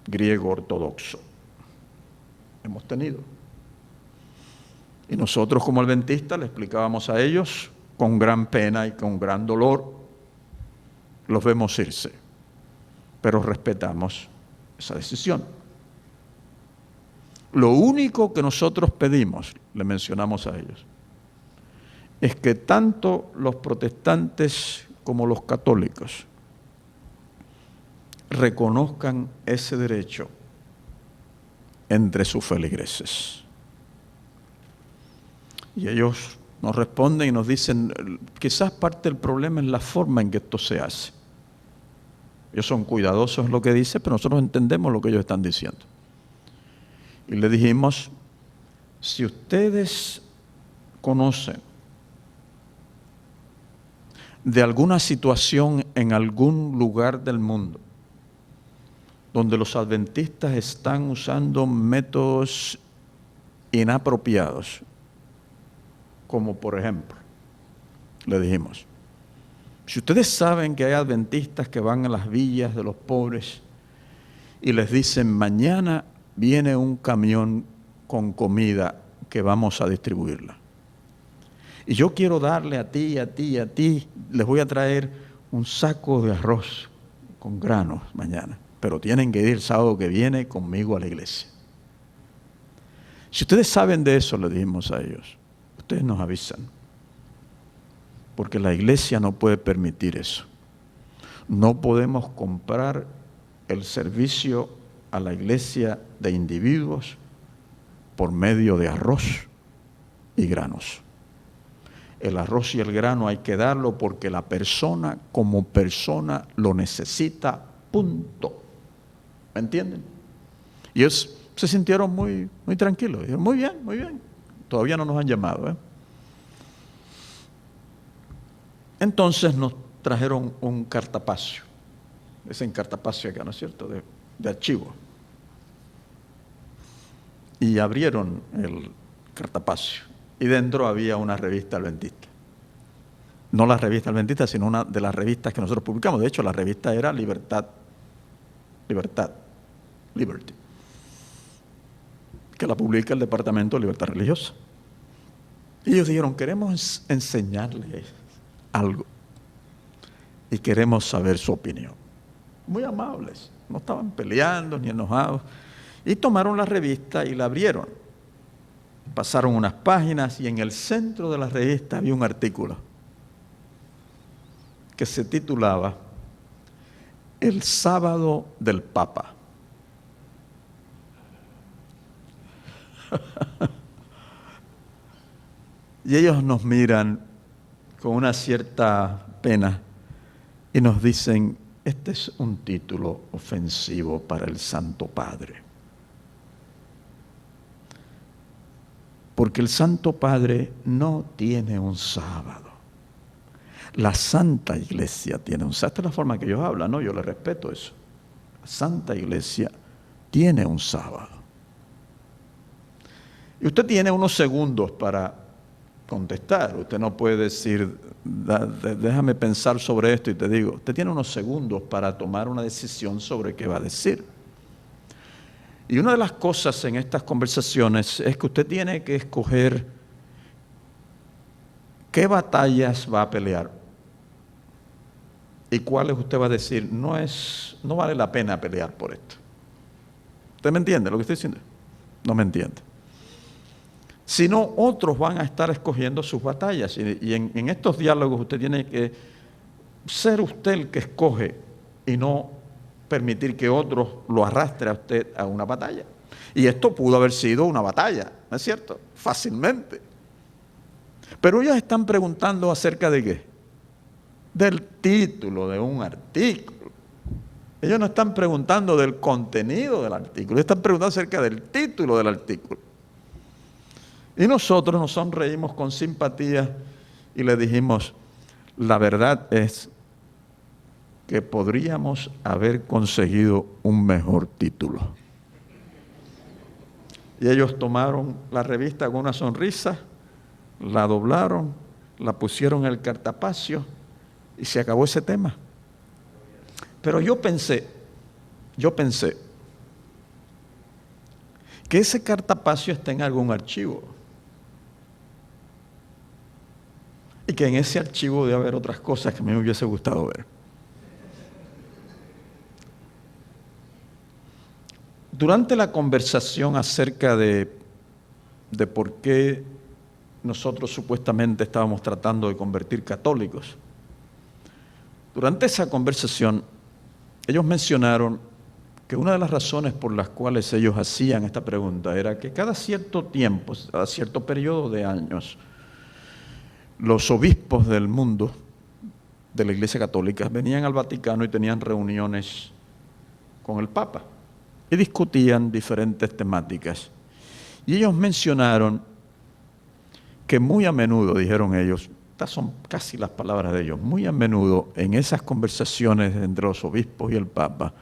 griego ortodoxo. Hemos tenido. Y nosotros como adventistas le explicábamos a ellos con gran pena y con gran dolor, los vemos irse, pero respetamos esa decisión. Lo único que nosotros pedimos, le mencionamos a ellos, es que tanto los protestantes como los católicos reconozcan ese derecho entre sus feligreses. Y ellos nos responden y nos dicen, quizás parte del problema es la forma en que esto se hace. Ellos son cuidadosos en lo que dicen, pero nosotros entendemos lo que ellos están diciendo. Y le dijimos, si ustedes conocen de alguna situación en algún lugar del mundo donde los adventistas están usando métodos inapropiados, como por ejemplo, le dijimos, si ustedes saben que hay adventistas que van a las villas de los pobres y les dicen, mañana viene un camión con comida que vamos a distribuirla. Y yo quiero darle a ti, les voy a traer un saco de arroz con granos mañana, pero tienen que ir el sábado que viene conmigo a la iglesia. Si ustedes saben de eso, le dijimos a ellos, ustedes nos avisan, porque la iglesia no puede permitir eso. No podemos comprar el servicio a la iglesia de individuos por medio de arroz y granos. El arroz y el grano hay que darlo porque la persona como persona lo necesita, punto. ¿Me entienden? Y ellos se sintieron muy tranquilos. Dijeron, muy bien. Todavía no nos han llamado. Entonces nos trajeron un cartapacio. Es en cartapacio acá, ¿no es cierto? De archivo. Y abrieron el cartapacio. Y dentro había una revista adventista. No la revista adventista, sino una de las revistas que nosotros publicamos. De hecho, la revista era Liberty. Que la publica el Departamento de Libertad Religiosa. Y ellos dijeron, queremos enseñarles algo. Y queremos saber su opinión. Muy amables. No estaban peleando ni enojados. Y tomaron la revista y la abrieron pasaron unas páginas y en el centro de la revista había un artículo que se titulaba El sábado del Papa. Y ellos nos miran con una cierta pena y nos dicen, este es un título ofensivo para el Santo Padre. Porque el Santo Padre no tiene un sábado. La Santa Iglesia tiene un sábado. Esta es la forma que ellos hablan, ¿no? Yo les respeto eso. La Santa Iglesia tiene un sábado. Y usted tiene unos segundos para contestar. Usted no puede decir, déjame pensar sobre esto y te digo. Usted tiene unos segundos para tomar una decisión sobre qué va a decir. Y una de las cosas en estas conversaciones es que usted tiene que escoger qué batallas va a pelear y cuáles usted va a decir, no vale la pena pelear por esto. ¿Usted me entiende lo que estoy diciendo? No me entiende. Sino otros van a estar escogiendo sus batallas. Y en estos diálogos usted tiene que ser usted el que escoge y no permitir que otros lo arrastre a usted a una batalla. Y esto pudo haber sido una batalla, ¿no es cierto? Fácilmente. Pero ellos están preguntando acerca de qué? Del título de un artículo. Ellos no están preguntando del contenido del artículo, ellos están preguntando acerca del título del artículo. Y nosotros nos sonreímos con simpatía y le dijimos, la verdad es que podríamos haber conseguido un mejor título. Y ellos tomaron la revista con una sonrisa, la doblaron, la pusieron en el cartapacio y se acabó ese tema. Pero yo pensé que ese cartapacio está en algún archivo. Y que en ese archivo debe haber otras cosas que a mí me hubiese gustado ver. Durante la conversación acerca de por qué nosotros supuestamente estábamos tratando de convertir católicos, durante esa conversación ellos mencionaron que una de las razones por las cuales ellos hacían esta pregunta era que cada cierto tiempo, cada cierto periodo de años, los obispos del mundo, de la Iglesia Católica, venían al Vaticano y tenían reuniones con el Papa y discutían diferentes temáticas. Y ellos mencionaron que muy a menudo, dijeron ellos, estas son casi las palabras de ellos, muy a menudo en esas conversaciones entre los obispos y el Papa,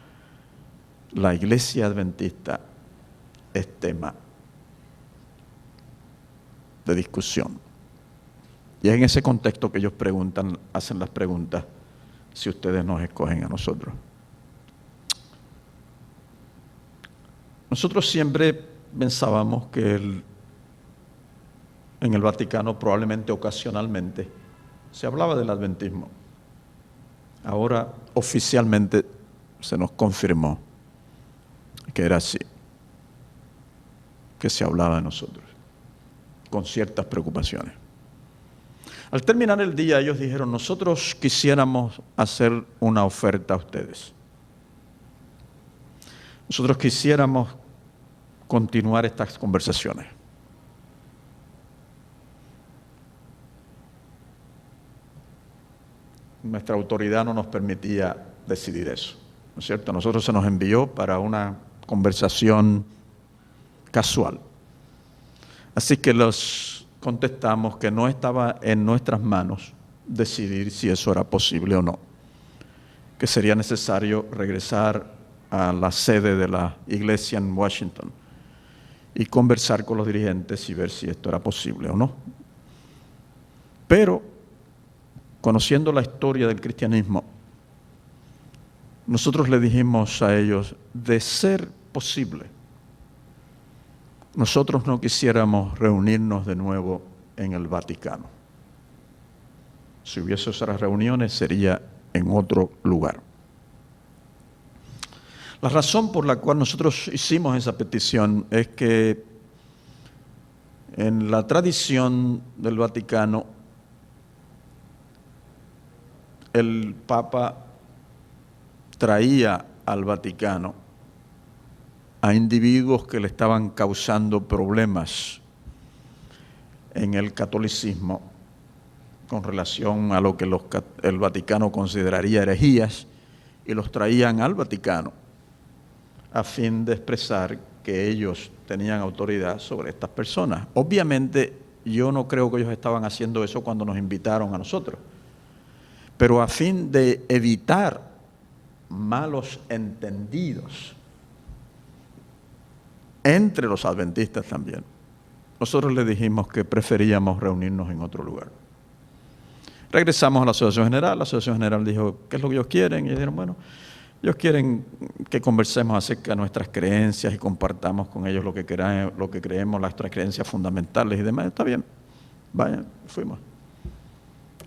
la Iglesia Adventista es tema de discusión. Y es en ese contexto que ellos hacen las preguntas, si ustedes nos escogen a nosotros. Nosotros siempre pensábamos que en el Vaticano, probablemente ocasionalmente, se hablaba del adventismo. Ahora, oficialmente, se nos confirmó que era así, que se hablaba de nosotros, con ciertas preocupaciones. Al terminar el día, ellos dijeron, nosotros quisiéramos hacer una oferta a ustedes. Nosotros quisiéramos continuar estas conversaciones. Nuestra autoridad no nos permitía decidir eso, ¿no es cierto? A nosotros se nos envió para una conversación casual. Así que los contestamos que no estaba en nuestras manos decidir si eso era posible o no, que sería necesario regresar a la sede de la iglesia en Washington y conversar con los dirigentes y ver si esto era posible o no. Pero, conociendo la historia del cristianismo, nosotros le dijimos a ellos, de ser posible, nosotros no quisiéramos reunirnos de nuevo en el Vaticano. Si hubiese esas reuniones, sería en otro lugar. La razón por la cual nosotros hicimos esa petición es que En la tradición del Vaticano, el Papa traía al Vaticano a individuos que le estaban causando problemas en el catolicismo con relación a lo que el Vaticano consideraría herejías, y los traían al Vaticano a fin de expresar que ellos tenían autoridad sobre estas personas. Obviamente, yo no creo que ellos estaban haciendo eso cuando nos invitaron a nosotros, pero a fin de evitar malos entendidos entre los adventistas también, nosotros les dijimos que preferíamos reunirnos en otro lugar. Regresamos a la Asociación General. La Asociación General dijo, ¿qué es lo que ellos quieren? Y ellos dijeron, bueno, ellos quieren que conversemos acerca de nuestras creencias y compartamos con ellos lo que creemos, nuestras creencias fundamentales y demás. Está bien, vayan, fuimos.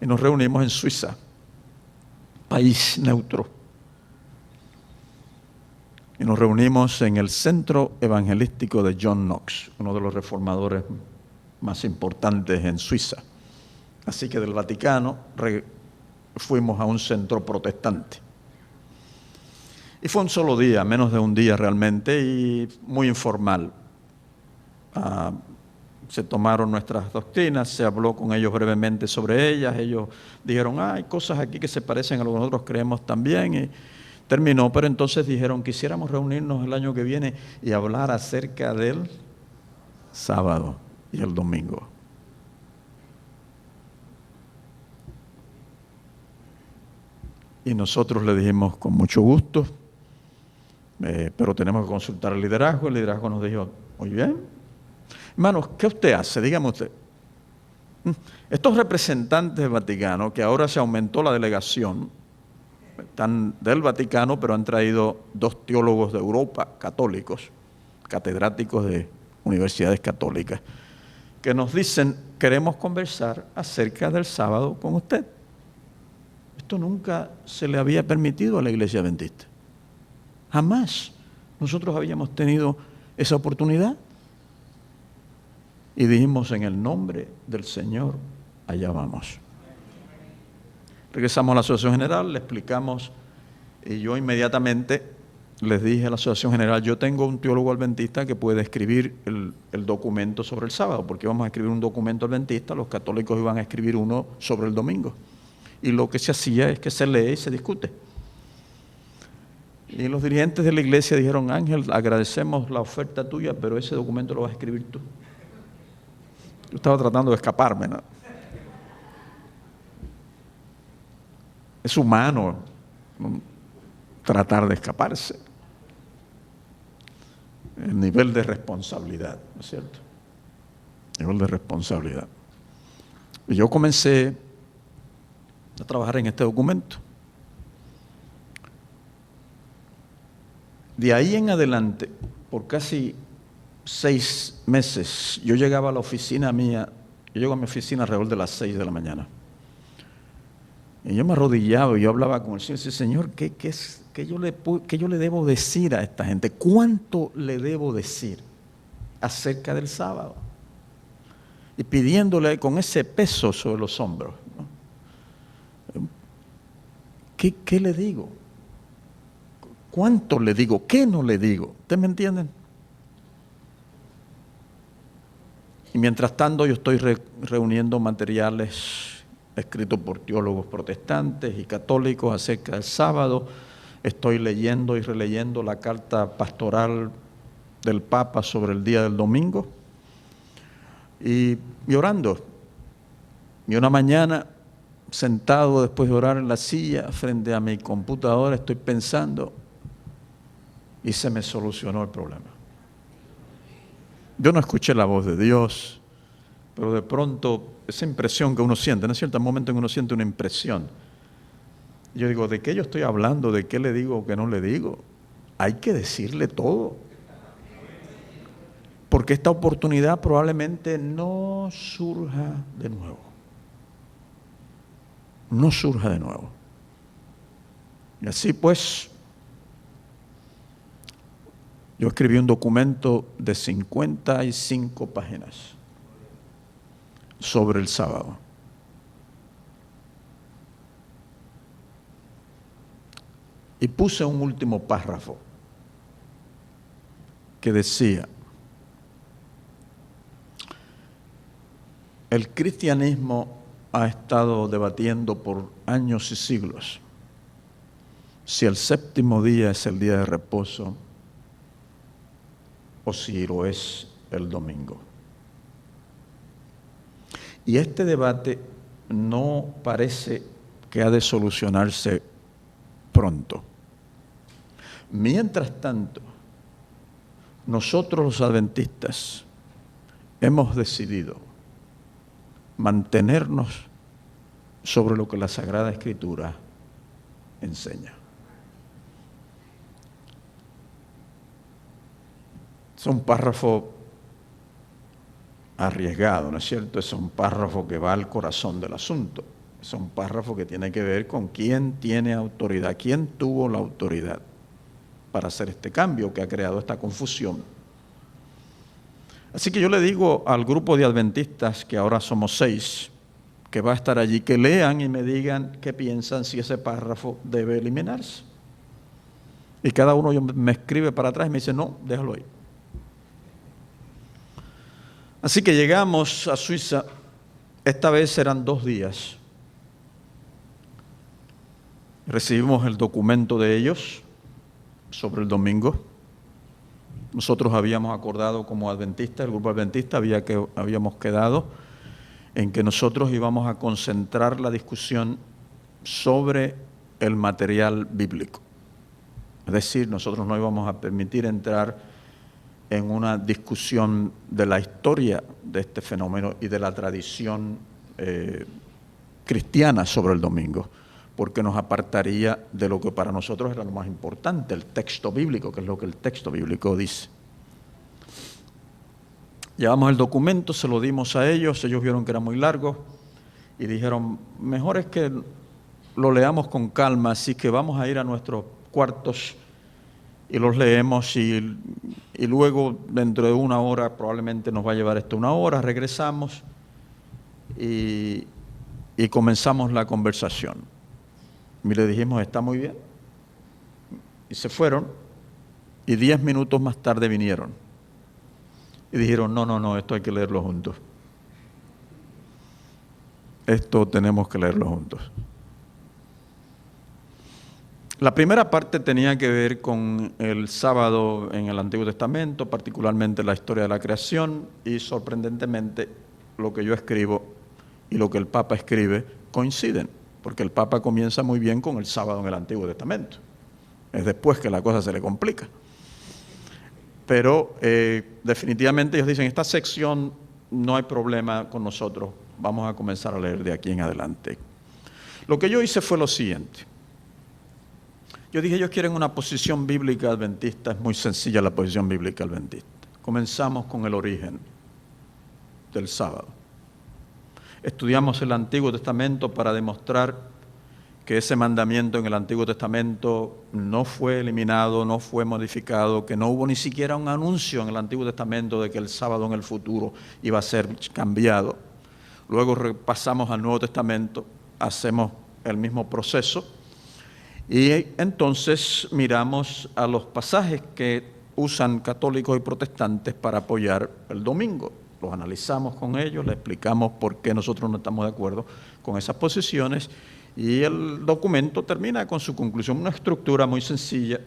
Y nos reunimos en Suiza, país neutro. Y nos reunimos en el Centro Evangelístico de John Knox, uno de los reformadores más importantes en Suiza. Así que del Vaticano fuimos a un centro protestante. Y fue un solo día, menos de un día realmente, y muy informal. Se tomaron nuestras doctrinas, se habló con ellos brevemente sobre ellas. Ellos dijeron, hay cosas aquí que se parecen a lo que nosotros creemos también. Y terminó, pero entonces dijeron, quisiéramos reunirnos el año que viene y hablar acerca del sábado y el domingo. Y nosotros le dijimos, con mucho gusto, pero tenemos que consultar al liderazgo. El liderazgo nos dijo, muy bien. Hermanos, ¿qué usted hace? Dígame usted. Estos representantes del Vaticano, que ahora se aumentó la delegación, están del Vaticano, pero han traído 2 teólogos de Europa, católicos, catedráticos de universidades católicas, que nos dicen, queremos conversar acerca del sábado con usted. Esto nunca se le había permitido a la Iglesia Adventista. Jamás nosotros habíamos tenido esa oportunidad. Y dijimos, en el nombre del Señor, allá vamos. Regresamos a la Asociación General, le explicamos, y yo inmediatamente les dije a la Asociación General, yo tengo un teólogo adventista que puede escribir el documento sobre el sábado, porque vamos a escribir un documento adventista, los católicos iban a escribir uno sobre el domingo. Y lo que se hacía es que se lee y se discute. Y los dirigentes de la iglesia dijeron, Ángel, agradecemos la oferta tuya, pero ese documento lo vas a escribir tú. Yo estaba tratando de escaparme, ¿no? Es humano tratar de escaparse. El nivel de responsabilidad, ¿no es cierto? El nivel de responsabilidad. Y yo comencé a trabajar en este documento. De ahí en adelante, por casi 6 meses, yo llegaba a la oficina mía, yo llego a mi oficina alrededor de las 6 de la mañana. Y yo me arrodillaba y yo hablaba con el Señor y decía, Señor, ¿qué yo le debo decir a esta gente? ¿Cuánto le debo decir acerca del sábado? Y pidiéndole con ese peso sobre los hombros, ¿no? ¿Qué le digo? ¿Cuánto le digo? ¿Qué no le digo? ¿Ustedes me entienden? Y mientras tanto yo estoy reuniendo materiales escritos por teólogos protestantes y católicos acerca del sábado. Estoy leyendo y releyendo la carta pastoral del Papa sobre el día del domingo y orando. Y una mañana, sentado después de orar en la silla frente a mi computadora, estoy pensando y se me solucionó el problema. Yo no escuché la voz de Dios, pero de pronto esa impresión que uno siente, ¿no es cierto? En un momento en que uno siente una impresión. Yo digo, ¿de qué yo estoy hablando? ¿De qué le digo o qué no le digo? Hay que decirle todo. Porque esta oportunidad probablemente no surja de nuevo. No surja de nuevo. Y así pues, yo escribí un documento de 55 páginas. sobre el sábado. Y puse un último párrafo que decía: el cristianismo ha estado debatiendo por años y siglos si el séptimo día es el día de reposo o si lo es el domingo. Y este debate no parece que ha de solucionarse pronto. Mientras tanto, nosotros los adventistas hemos decidido mantenernos sobre lo que la Sagrada Escritura enseña. Es un párrafo arriesgado, ¿no es cierto? Es un párrafo que va al corazón del asunto. Es un párrafo que tiene que ver con quién tiene autoridad, quién tuvo la autoridad para hacer este cambio que ha creado esta confusión. Así que yo le digo al grupo de adventistas, que ahora somos 6, que va a estar allí, que lean y me digan qué piensan si ese párrafo debe eliminarse. Y cada uno me escribe para atrás y me dice, no, déjalo ahí. Así que llegamos a Suiza, esta vez eran 2 días. Recibimos el documento de ellos sobre el domingo. Nosotros habíamos acordado como adventistas, el grupo adventista, habíamos quedado en que nosotros íbamos a concentrar la discusión sobre el material bíblico. Es decir, nosotros no íbamos a permitir entrar en una discusión de la historia de este fenómeno y de la tradición cristiana sobre el domingo, porque nos apartaría de lo que para nosotros era lo más importante, el texto bíblico, que es lo que el texto bíblico dice. Llevamos el documento, se lo dimos a ellos vieron que era muy largo y dijeron, mejor es que lo leamos con calma, así que vamos a ir a nuestros cuartos y los leemos y luego dentro de 1 hora, probablemente nos va a llevar esto 1 hora, regresamos y comenzamos la conversación. Y le dijimos, está muy bien. Y se fueron y 10 minutos más tarde vinieron. Y dijeron, no, esto hay que leerlo juntos. Esto tenemos que leerlo juntos. La primera parte tenía que ver con el sábado en el Antiguo Testamento, particularmente la historia de la creación, y sorprendentemente lo que yo escribo y lo que el Papa escribe coinciden, porque el Papa comienza muy bien con el sábado en el Antiguo Testamento. Es después que la cosa se le complica. Pero definitivamente ellos dicen, esta sección no hay problema con nosotros, vamos a comenzar a leer de aquí en adelante. Lo que yo hice fue lo siguiente. Yo dije, ellos quieren una posición bíblica adventista, es muy sencilla la posición bíblica adventista. Comenzamos con el origen del sábado. Estudiamos el Antiguo Testamento para demostrar que ese mandamiento en el Antiguo Testamento no fue eliminado, no fue modificado, que no hubo ni siquiera un anuncio en el Antiguo Testamento de que el sábado en el futuro iba a ser cambiado. Luego repasamos al Nuevo Testamento, hacemos el mismo proceso y entonces miramos a los pasajes que usan católicos y protestantes para apoyar el domingo. Los analizamos con ellos, les explicamos por qué nosotros no estamos de acuerdo con esas posiciones y el documento termina con su conclusión, una estructura muy sencilla,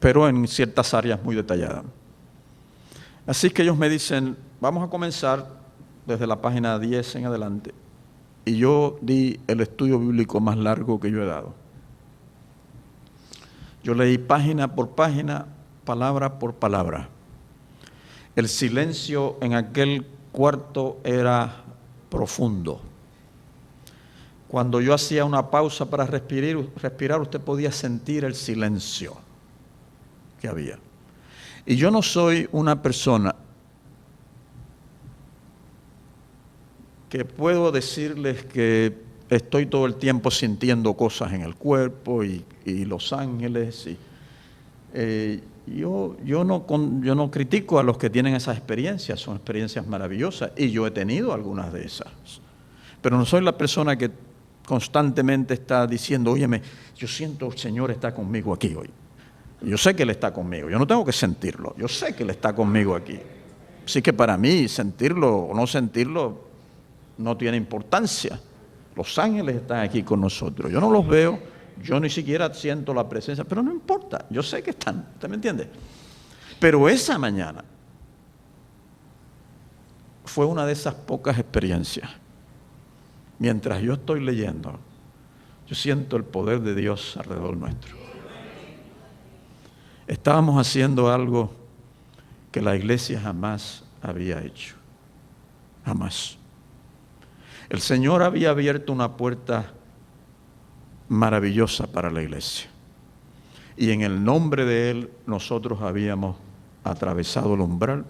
pero en ciertas áreas muy detallada. Así que ellos me dicen, vamos a comenzar desde la página 10 en adelante, y yo di el estudio bíblico más largo que yo he dado. Yo leí página por página, palabra por palabra. El silencio en aquel cuarto era profundo. Cuando yo hacía una pausa para respirar, usted podía sentir el silencio que había. Y yo no soy una persona que puedo decirles que estoy todo el tiempo sintiendo cosas en el cuerpo y los ángeles. yo no critico a los que tienen esas experiencias, son experiencias maravillosas, y yo he tenido algunas de esas. Pero no soy la persona que constantemente está diciendo, óyeme, yo siento el Señor está conmigo aquí hoy. Yo sé que Él está conmigo, yo no tengo que sentirlo, yo sé que Él está conmigo aquí. Así que para mí sentirlo o no sentirlo no tiene importancia. Los ángeles están aquí con nosotros, yo no los veo, yo ni siquiera siento la presencia, pero no importa, yo sé que están, ¿usted me entiende? Pero esa mañana fue una de esas pocas experiencias. Mientras yo estoy leyendo, yo siento el poder de Dios alrededor nuestro. Estábamos haciendo algo que la iglesia jamás había hecho. Jamás. El Señor había abierto una puerta maravillosa para la iglesia. Y en el nombre de Él, nosotros habíamos atravesado el umbral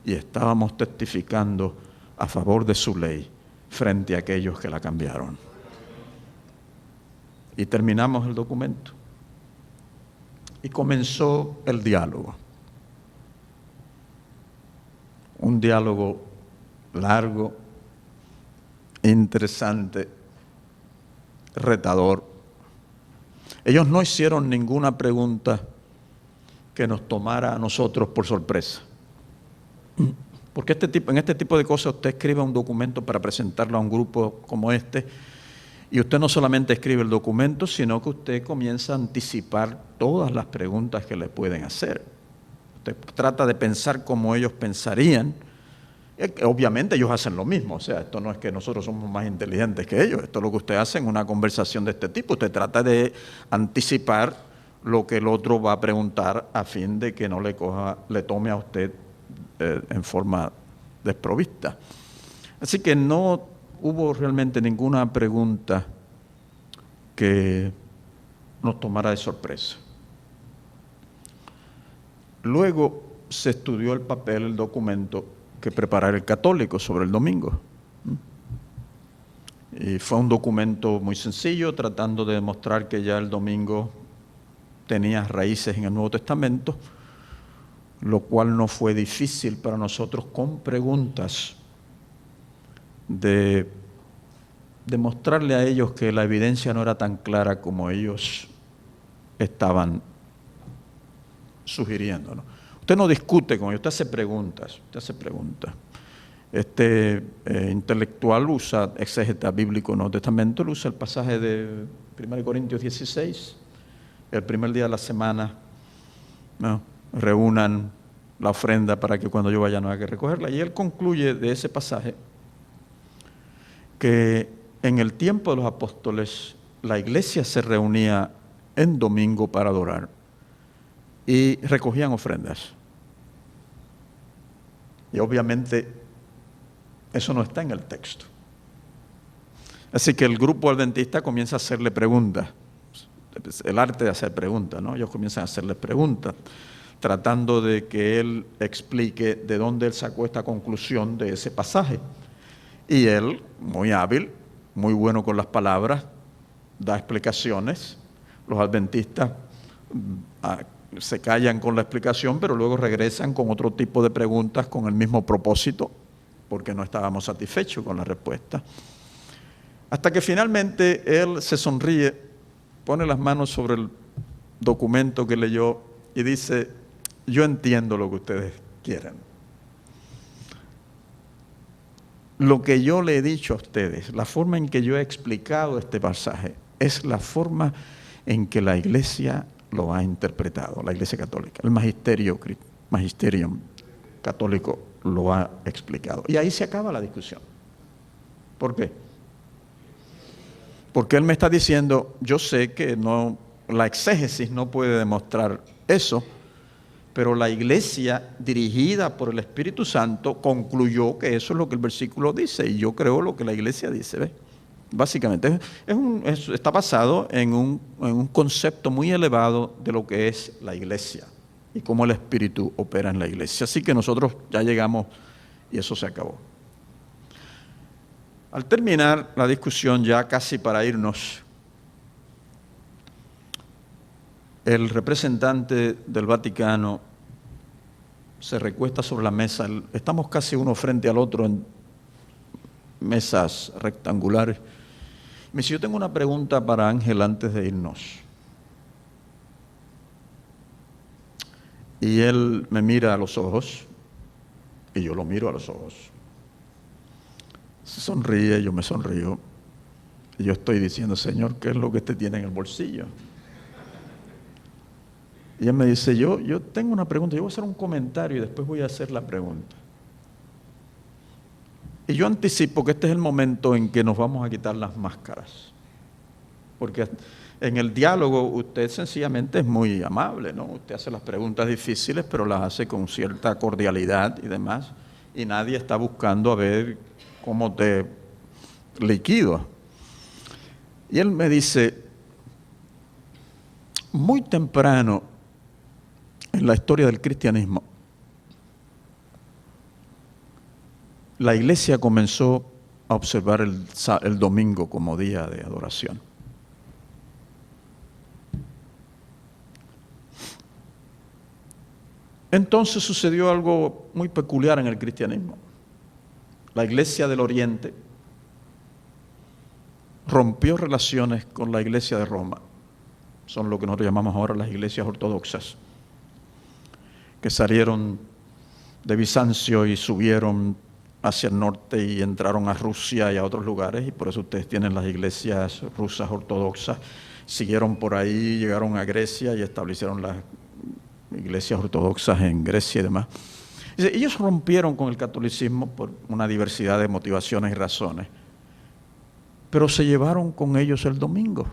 y estábamos testificando a favor de su ley frente a aquellos que la cambiaron. Y terminamos el documento. Y comenzó el diálogo. Un diálogo largo, interesante, retador. Ellos no hicieron ninguna pregunta que nos tomara a nosotros por sorpresa. Porque en este tipo de cosas usted escribe un documento para presentarlo a un grupo como este, y usted no solamente escribe el documento, sino que usted comienza a anticipar todas las preguntas que le pueden hacer. Usted trata de pensar como ellos pensarían. Obviamente ellos hacen lo mismo, o sea, esto no es que nosotros somos más inteligentes que ellos, esto es lo que usted hace en una conversación de este tipo. Usted trata de anticipar lo que el otro va a preguntar a fin de que no le tome a usted en forma desprovista. Así que no hubo realmente ninguna pregunta que nos tomara de sorpresa. Luego se estudió el papel, el documento que preparara el católico sobre el domingo. Y fue un documento muy sencillo, tratando de demostrar que ya el domingo tenía raíces en el Nuevo Testamento, lo cual no fue difícil para nosotros, con preguntas de demostrarle a ellos que la evidencia no era tan clara como ellos estaban sugiriendo, ¿no? Usted no discute con ellos, usted hace preguntas, Este intelectual usa exégeta bíblico en el Nuevo Testamento, él usa el pasaje de 1 Corintios 16, el primer día de la semana, ¿no?, reúnan la ofrenda para que cuando yo vaya no haya que recogerla. Y él concluye de ese pasaje que en el tiempo de los apóstoles la iglesia se reunía en domingo para adorar y recogían ofrendas. Y obviamente eso no está en el texto. Así que el grupo adventista comienza a hacerle preguntas. El arte de hacer preguntas, ¿no? Ellos comienzan a hacerle preguntas, tratando de que él explique de dónde él sacó esta conclusión de ese pasaje. Y él, muy hábil, muy bueno con las palabras, da explicaciones. Los adventistas se callan con la explicación, pero luego regresan con otro tipo de preguntas con el mismo propósito, porque no estábamos satisfechos con la respuesta. Hasta que finalmente él se sonríe, pone las manos sobre el documento que leyó y dice: yo entiendo lo que ustedes quieren. Lo que yo le he dicho a ustedes, la forma en que yo he explicado este pasaje, es la forma en que la iglesia lo ha interpretado, la iglesia católica, el magisterium católico lo ha explicado. Y ahí se acaba la discusión. ¿Por qué? Porque él me está diciendo, yo sé que la exégesis no puede demostrar eso, pero la iglesia dirigida por el Espíritu Santo concluyó que eso es lo que el versículo dice, y yo creo lo que la iglesia dice, ¿ves? Básicamente está basado en un concepto muy elevado de lo que es la iglesia y cómo el Espíritu opera en la iglesia. Así que nosotros ya llegamos y eso se acabó. Al terminar la discusión, ya casi para irnos, el representante del Vaticano se recuesta sobre la mesa. Estamos casi uno frente al otro en mesas rectangulares. Me dice, yo tengo una pregunta para Ángel antes de irnos. Y él me mira a los ojos y yo lo miro a los ojos. Se sonríe, yo me sonrío. Y yo estoy diciendo, Señor, ¿qué es lo que usted tiene en el bolsillo? Y él me dice, yo tengo una pregunta, yo voy a hacer un comentario y después voy a hacer la pregunta. Y yo anticipo que este es el momento en que nos vamos a quitar las máscaras. Porque en el diálogo usted sencillamente es muy amable, ¿no? Usted hace las preguntas difíciles, pero las hace con cierta cordialidad y demás. Y nadie está buscando a ver cómo te liquido. Y él me dice, muy temprano en la historia del cristianismo, la iglesia comenzó a observar el domingo como día de adoración. Entonces sucedió algo muy peculiar en el cristianismo. La iglesia del Oriente rompió relaciones con la iglesia de Roma. Son lo que nosotros llamamos ahora las iglesias ortodoxas, que salieron de Bizancio y subieron hacia el norte y entraron a Rusia y a otros lugares, y por eso ustedes tienen las iglesias rusas ortodoxas. Siguieron por ahí, llegaron a Grecia y establecieron las iglesias ortodoxas en Grecia y demás. Ellos rompieron con el catolicismo por una diversidad de motivaciones y razones, pero se llevaron con ellos el domingo.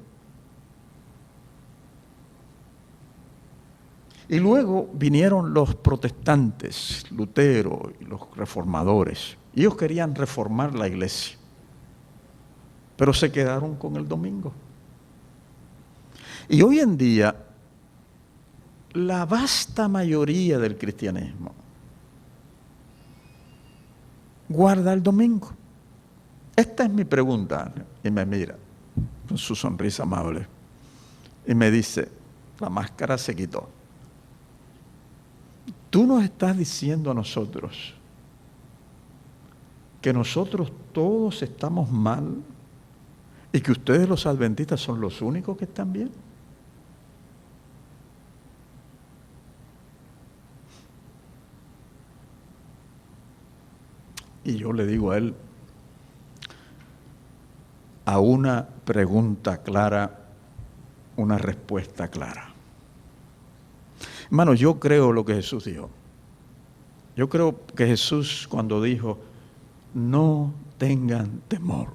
Y luego vinieron los protestantes, Lutero y los reformadores. Ellos querían reformar la iglesia, pero se quedaron con el domingo. Y hoy en día, la vasta mayoría del cristianismo guarda el domingo. Esta es mi pregunta. Y me mira con su sonrisa amable y me dice, la máscara se quitó. Tú nos estás diciendo a nosotros que nosotros todos estamos mal y que ustedes los adventistas son los únicos que están bien. Y yo le digo a él, a una pregunta clara, una respuesta clara. Hermano, yo creo lo que Jesús dijo. Yo creo que Jesús cuando dijo, no tengan temor,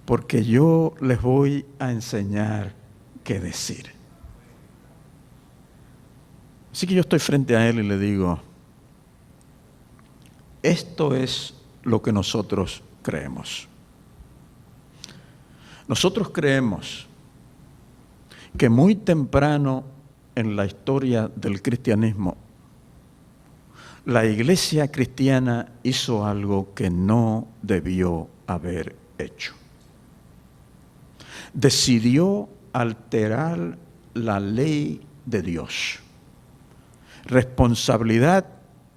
porque yo les voy a enseñar qué decir. Así que yo estoy frente a él y le digo, esto es lo que nosotros creemos. Nosotros creemos que muy temprano en la historia del cristianismo, la iglesia cristiana hizo algo que no debió haber hecho. Decidió alterar la ley de Dios, responsabilidad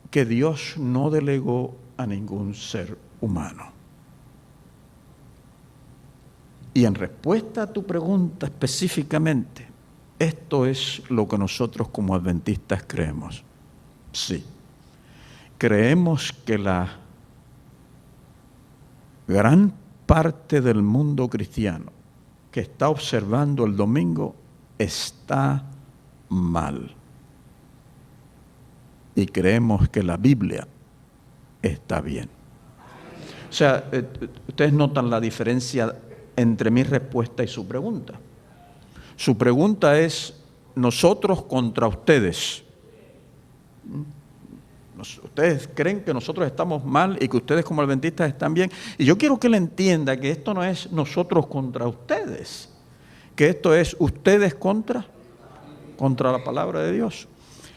que Dios no delegó a ningún ser humano. Y en respuesta a tu pregunta específicamente, esto es lo que nosotros como adventistas creemos. Sí, creemos que la gran parte del mundo cristiano que está observando el domingo está mal. Y creemos que la Biblia está bien. O sea, ustedes notan la diferencia entre mi respuesta y su pregunta. Su pregunta es, nosotros contra ustedes. Ustedes creen que nosotros estamos mal y que ustedes como adventistas están bien. Y yo quiero que él entienda que esto no es nosotros contra ustedes, que esto es ustedes contra la palabra de Dios.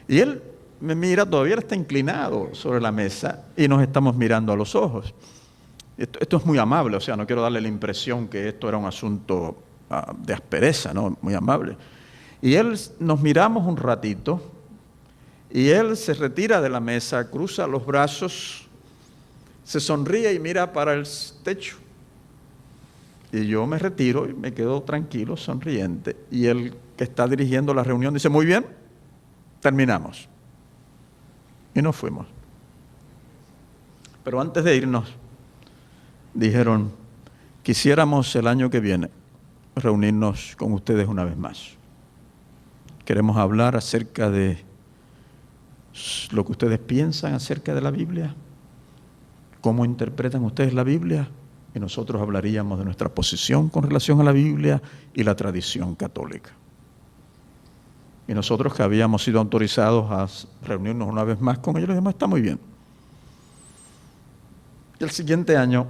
Y él me mira, todavía está inclinado sobre la mesa y nos estamos mirando a los ojos. Esto es muy amable, o sea, no quiero darle la impresión que esto era un asunto de aspereza, ¿no? Muy amable. Y nos miramos un ratito, y él se retira de la mesa, cruza los brazos, se sonríe y mira para el techo. Y yo me retiro y me quedo tranquilo, sonriente. Y el que está dirigiendo la reunión dice, muy bien, terminamos. Y nos fuimos. Pero antes de irnos, dijeron, quisiéramos el año que viene reunirnos con ustedes una vez más. Queremos hablar acerca de lo que ustedes piensan acerca de la Biblia, cómo interpretan ustedes la Biblia, y nosotros hablaríamos de nuestra posición con relación a la Biblia y la tradición católica. Y nosotros, que habíamos sido autorizados a reunirnos una vez más con ellos, les dijimos, está muy bien. Y el siguiente año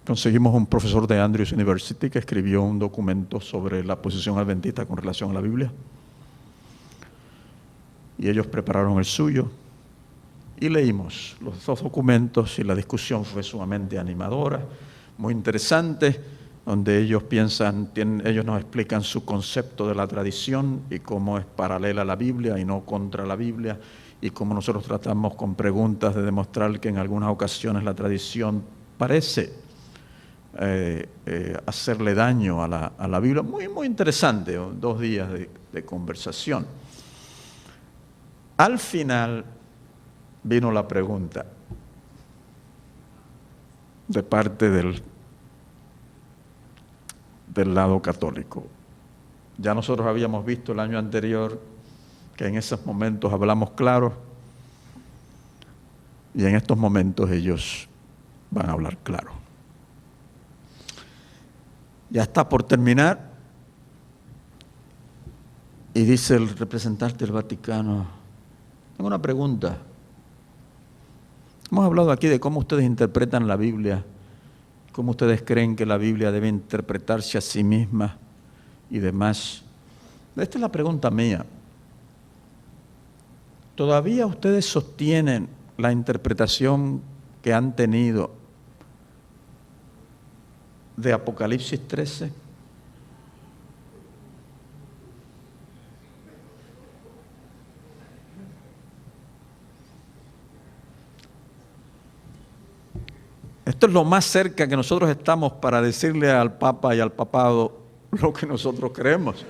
conseguimos un profesor de Andrews University que escribió un documento sobre la posición adventista con relación a la Biblia. Y ellos prepararon el suyo y leímos los dos documentos, y la discusión fue sumamente animadora, muy interesante, donde ellos ellos nos explican su concepto de la tradición y cómo es paralela a la Biblia y no contra la Biblia, y cómo nosotros tratamos con preguntas de demostrar que en algunas ocasiones la tradición parece hacerle daño a la Biblia. Muy, muy interesante, 2 días de conversación. Al final vino la pregunta de parte del lado católico. Ya nosotros habíamos visto el año anterior que en esos momentos hablamos claro, y en estos momentos ellos van a hablar claro. Ya está por terminar, y dice el representante del Vaticano, tengo una pregunta. Hemos hablado aquí de cómo ustedes interpretan la Biblia, cómo ustedes creen que la Biblia debe interpretarse a sí misma y demás. Esta es la pregunta mía. ¿Todavía ustedes sostienen la interpretación que han tenido de Apocalipsis 13? Esto es lo más cerca que nosotros estamos para decirle al Papa y al Papado lo que nosotros creemos.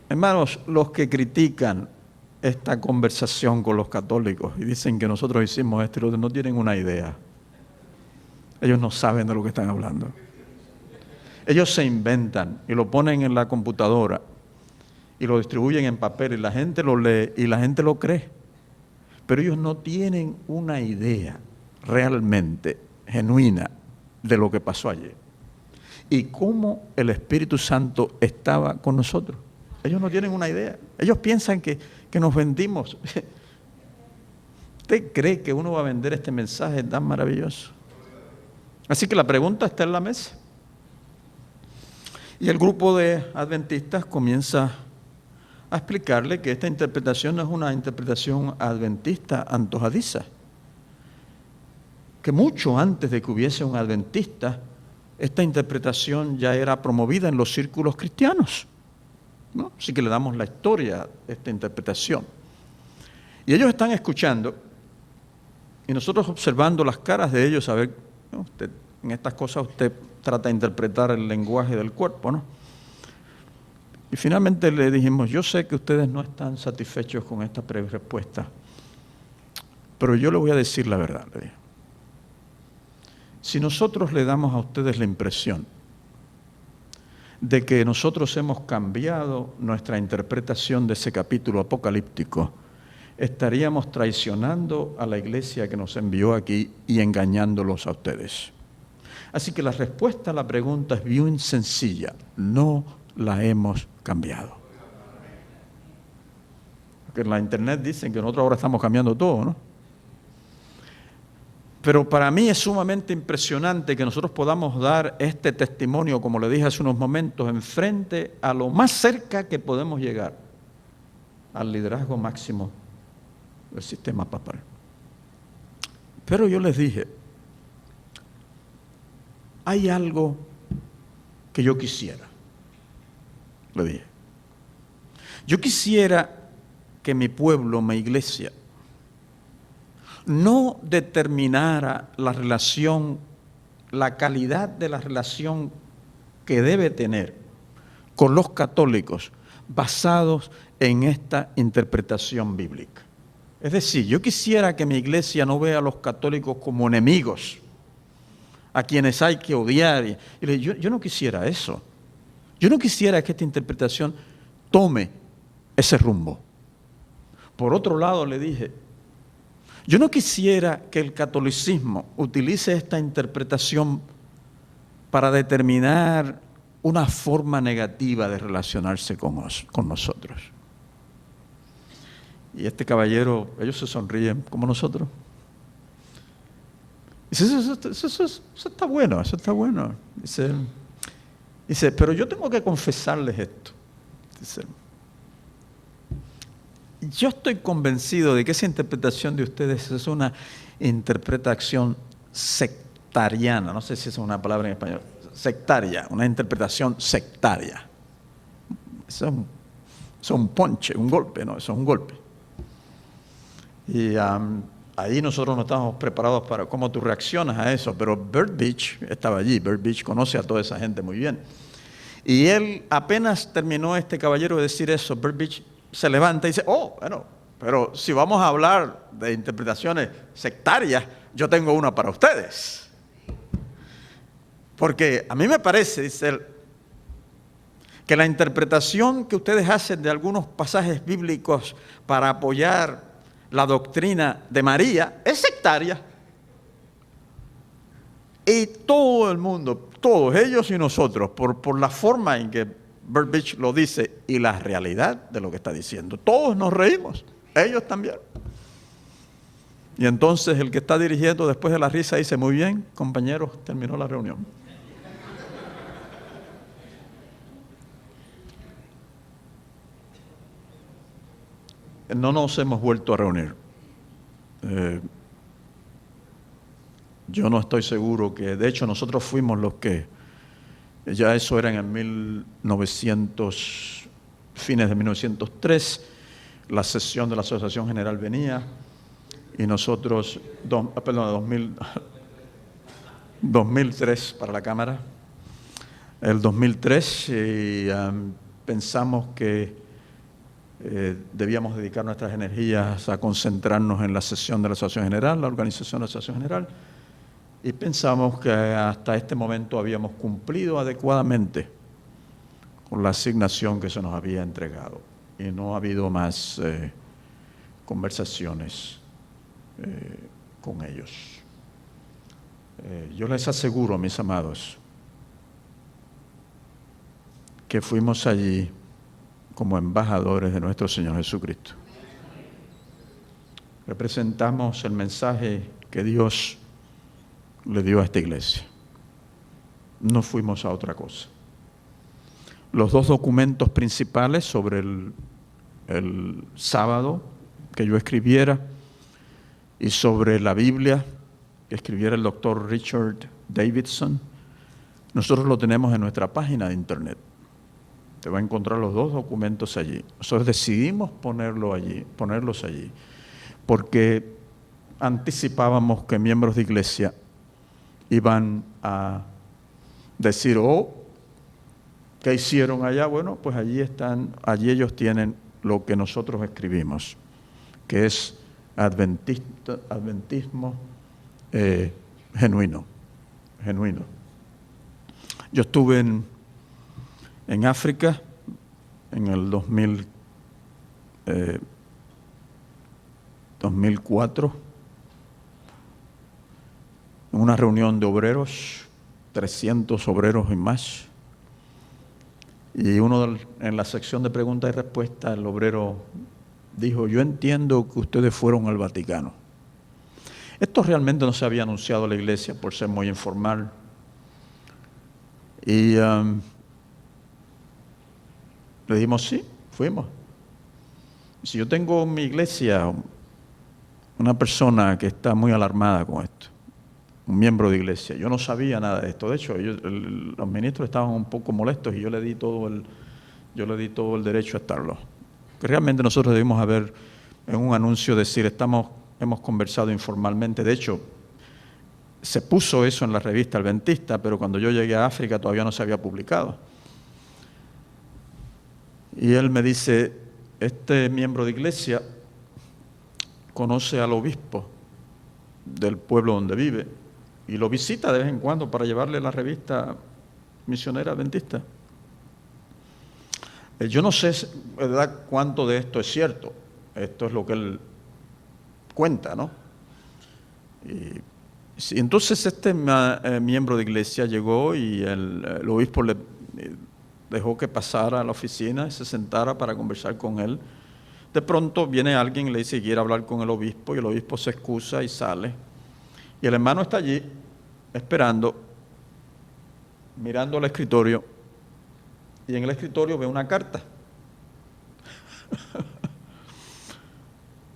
Hermanos, los que critican esta conversación con los católicos y dicen que nosotros hicimos esto y lo otro, no tienen una idea. Ellos no saben de lo que están hablando. Ellos se inventan y lo ponen en la computadora y lo distribuyen en papel, y la gente lo lee y la gente lo cree. Pero ellos no tienen una idea realmente genuina de lo que pasó ayer y cómo el Espíritu Santo estaba con nosotros. Ellos no tienen una idea. Ellos piensan que nos vendimos. ¿Usted cree que uno va a vender este mensaje tan maravilloso? Así que la pregunta está en la mesa. Y el grupo de adventistas comienza a explicarle que esta interpretación no es una interpretación adventista antojadiza, que mucho antes de que hubiese un adventista, esta interpretación ya era promovida en los círculos cristianos, ¿no? Así que le damos la historia de esta interpretación. Y ellos están escuchando, y nosotros observando las caras de ellos, a ver, ¿no? En estas cosas usted trata de interpretar el lenguaje del cuerpo, ¿no? Y finalmente le dijimos, yo sé que ustedes no están satisfechos con esta respuesta, pero yo le voy a decir la verdad, le dije. Si nosotros le damos a ustedes la impresión de que nosotros hemos cambiado nuestra interpretación de ese capítulo apocalíptico, estaríamos traicionando a la iglesia que nos envió aquí y engañándolos a ustedes. Así que la respuesta a la pregunta es bien sencilla, no la hemos cambiado. Porque en la internet dicen que nosotros ahora estamos cambiando todo, ¿no? Pero para mí es sumamente impresionante que nosotros podamos dar este testimonio, como le dije hace unos momentos, enfrente a lo más cerca que podemos llegar al liderazgo máximo del sistema papal. Pero yo les dije, hay algo que yo quisiera, le dije. Yo quisiera que mi pueblo, mi iglesia, no determinara la relación, la calidad de la relación que debe tener con los católicos basados en esta interpretación bíblica. Es decir, yo quisiera que mi iglesia no vea a los católicos como enemigos, a quienes hay que odiar. Yo no quisiera eso. Yo no quisiera que esta interpretación tome ese rumbo. Por otro lado, le dije, yo no quisiera que el catolicismo utilice esta interpretación para determinar una forma negativa de relacionarse con nosotros. Y este caballero, ellos se sonríen como nosotros. Dice, eso está bueno, eso está bueno. Dice, pero yo tengo que confesarles esto. Dice, yo estoy convencido de que esa interpretación de ustedes es una interpretación sectariana. No sé si es una palabra en español. Sectaria, una interpretación sectaria. Eso es un ponche, un golpe, ¿no? Eso es un golpe. Y ahí nosotros no estábamos preparados para cómo tú reaccionas a eso, pero Bert Beach estaba allí. Bert Beach conoce a toda esa gente muy bien. Y él, apenas terminó este caballero de decir eso, Bert Beach se levanta y dice, bueno, pero si vamos a hablar de interpretaciones sectarias, yo tengo una para ustedes. Porque a mí me parece, dice él, que la interpretación que ustedes hacen de algunos pasajes bíblicos para apoyar la doctrina de María es sectaria. Y todo el mundo, todos ellos y nosotros, por la forma en que Bert Beach lo dice y la realidad de lo que está diciendo, todos nos reímos, ellos también. Y entonces el que está dirigiendo después de la risa dice, muy bien, compañeros, terminó la reunión. No nos hemos vuelto a reunir. Yo no estoy seguro que, de hecho, nosotros fuimos los que, ya eso era en el fines de 1903, la sesión de la Asociación General venía, y nosotros, 2003 para la Cámara, el 2003, y pensamos que debíamos dedicar nuestras energías a concentrarnos en la sesión de la Asociación General, la organización de la Asociación General, y pensamos que hasta este momento habíamos cumplido adecuadamente con la asignación que se nos había entregado y no ha habido más conversaciones con ellos. Yo les aseguro, mis amados, que fuimos allí como embajadores de nuestro Señor Jesucristo. Representamos el mensaje que Dios le dio a esta iglesia. No fuimos a otra cosa. Los dos documentos principales sobre el sábado que yo escribiera y sobre la Biblia que escribiera el doctor Richard Davidson, nosotros lo tenemos en nuestra página de internet. Te va a encontrar los dos documentos allí. Nosotros decidimos ponerlos allí, porque anticipábamos que miembros de iglesia iban a decir, ¿qué hicieron allá? Bueno, pues allí ellos tienen lo que nosotros escribimos, que es adventismo genuino. Yo estuve en África en el 2004, en una reunión de obreros, 300 obreros y más, y en la sección de preguntas y respuestas el obrero dijo, yo entiendo que ustedes fueron al Vaticano. Esto realmente no se había anunciado a la iglesia por ser muy informal, y le dijimos, sí, fuimos. Si yo tengo en mi iglesia una persona que está muy alarmada con esto, un miembro de iglesia. Yo no sabía nada de esto. De hecho, los ministros estaban un poco molestos y yo le di todo el derecho a estarlo. Que realmente nosotros debimos haber, en un anuncio, decir, hemos conversado informalmente. De hecho, se puso eso en la revista Adventista, pero cuando yo llegué a África todavía no se había publicado. Y él me dice, este miembro de iglesia conoce al obispo del pueblo donde vive y lo visita de vez en cuando para llevarle la revista misionera adventista. Yo no sé, ¿verdad?, cuánto de esto es cierto. Esto es lo que él cuenta, ¿no? Y entonces este miembro de iglesia llegó y el obispo le dejó que pasara a la oficina y se sentara para conversar con él. De pronto viene alguien y le dice que quiere hablar con el obispo y el obispo se excusa y sale. Y el hermano está allí esperando, mirando al escritorio, y en el escritorio ve una carta.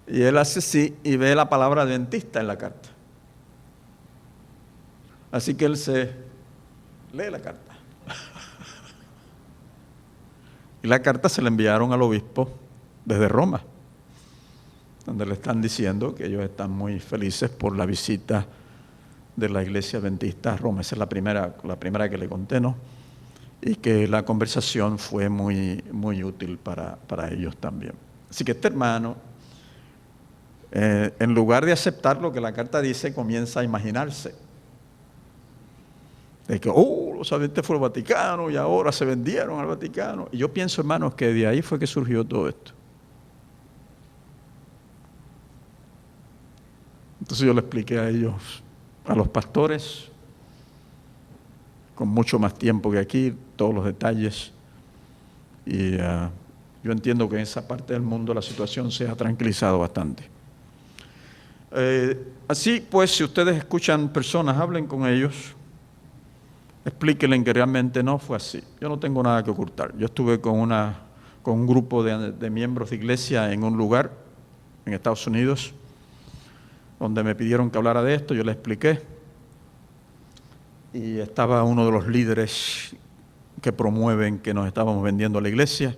Y él hace así y ve la palabra adventista en la carta. Así que él se lee la carta. Y la carta se la enviaron al obispo desde Roma, donde le están diciendo que ellos están muy felices por la visita de la iglesia adventista a Roma. Esa es la primera que le conté, ¿no? Y que la conversación fue muy, muy útil para ellos también. Así que este hermano, en lugar de aceptar lo que la carta dice, comienza a imaginarse. De que, los adventistas fueron al Vaticano y ahora se vendieron al Vaticano. Y yo pienso, hermanos, que de ahí fue que surgió todo esto. Entonces yo le expliqué a ellos, a los pastores, con mucho más tiempo que aquí, todos los detalles. Y yo entiendo que en esa parte del mundo la situación se ha tranquilizado bastante. Así pues, si ustedes escuchan personas, hablen con ellos, explíquenle que realmente no fue así. Yo no tengo nada que ocultar. Yo estuve con un grupo de miembros de iglesia en un lugar en Estados Unidos, donde me pidieron que hablara de esto, yo les expliqué. Y estaba uno de los líderes que promueven que nos estábamos vendiendo a la iglesia.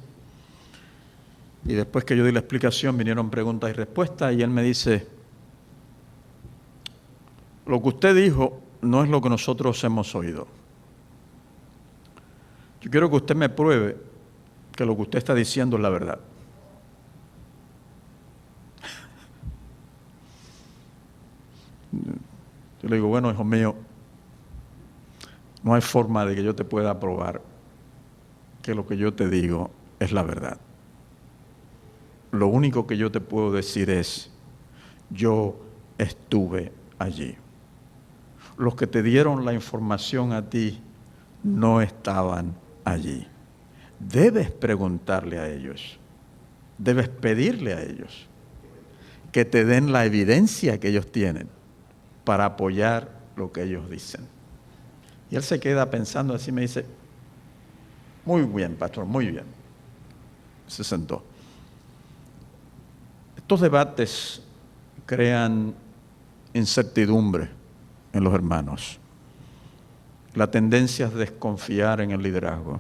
Y después que yo di la explicación, vinieron preguntas y respuestas, y él me dice, lo que usted dijo no es lo que nosotros hemos oído. Yo quiero que usted me pruebe que lo que usted está diciendo es la verdad. Yo le digo, bueno, hijo mío, no hay forma de que yo te pueda probar que lo que yo te digo es la verdad. Lo único que yo te puedo decir es, yo estuve allí. Los que te dieron la información a ti no estaban allí. Debes preguntarle a ellos, debes pedirle a ellos que te den la evidencia que ellos tienen para apoyar lo que ellos dicen. Y él se queda pensando así, me dice, muy bien, pastor, muy bien. Se sentó. Estos debates crean incertidumbre en los hermanos. La tendencia es desconfiar en el liderazgo.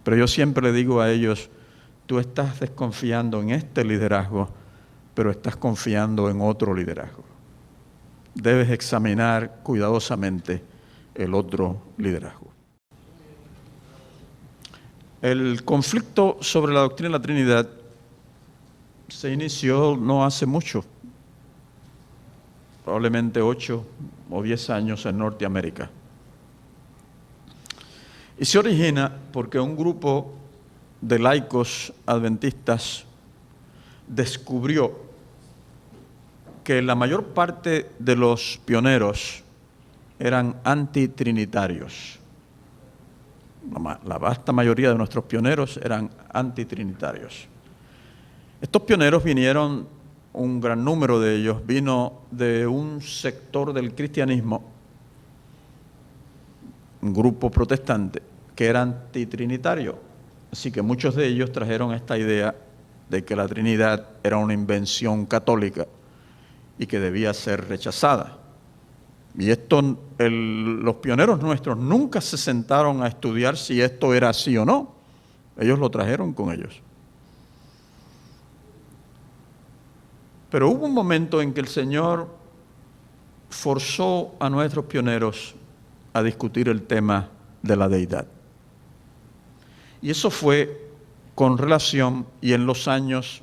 Pero yo siempre le digo a ellos, tú estás desconfiando en este liderazgo, pero estás confiando en otro liderazgo. Debes examinar cuidadosamente el otro liderazgo. El conflicto sobre la doctrina de la Trinidad se inició no hace mucho, probablemente 8 o 10 años en Norteamérica. Y se origina porque un grupo de laicos adventistas descubrió que la mayor parte de los pioneros eran antitrinitarios. La vasta mayoría de nuestros pioneros eran antitrinitarios. Estos pioneros vinieron, un gran número de ellos, vino de un sector del cristianismo, un grupo protestante, que era antitrinitario. Así que muchos de ellos trajeron esta idea de que la Trinidad era una invención católica y que debía ser rechazada. Y esto, los pioneros nuestros nunca se sentaron a estudiar si esto era así o no. Ellos lo trajeron con ellos. Pero hubo un momento en que el Señor forzó a nuestros pioneros a discutir el tema de la deidad. Y eso fue con relación, y en los años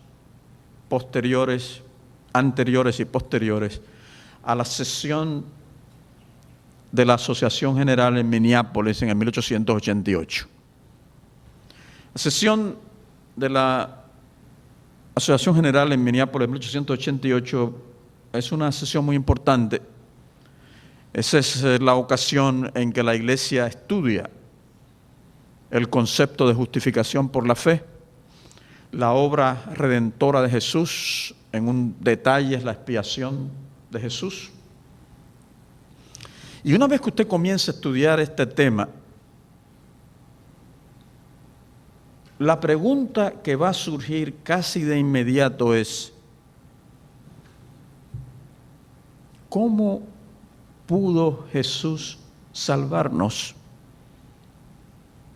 posteriores, anteriores y posteriores, a la sesión de la Asociación General en Minneapolis en el 1888. La sesión de la Asociación General en Minneapolis en 1888 es una sesión muy importante. Esa es la ocasión en que la Iglesia estudia el concepto de justificación por la fe, la obra redentora de Jesús, en un detalle es la expiación de Jesús. Y una vez que usted comienza a estudiar este tema, la pregunta que va a surgir casi de inmediato es: ¿cómo pudo Jesús salvarnos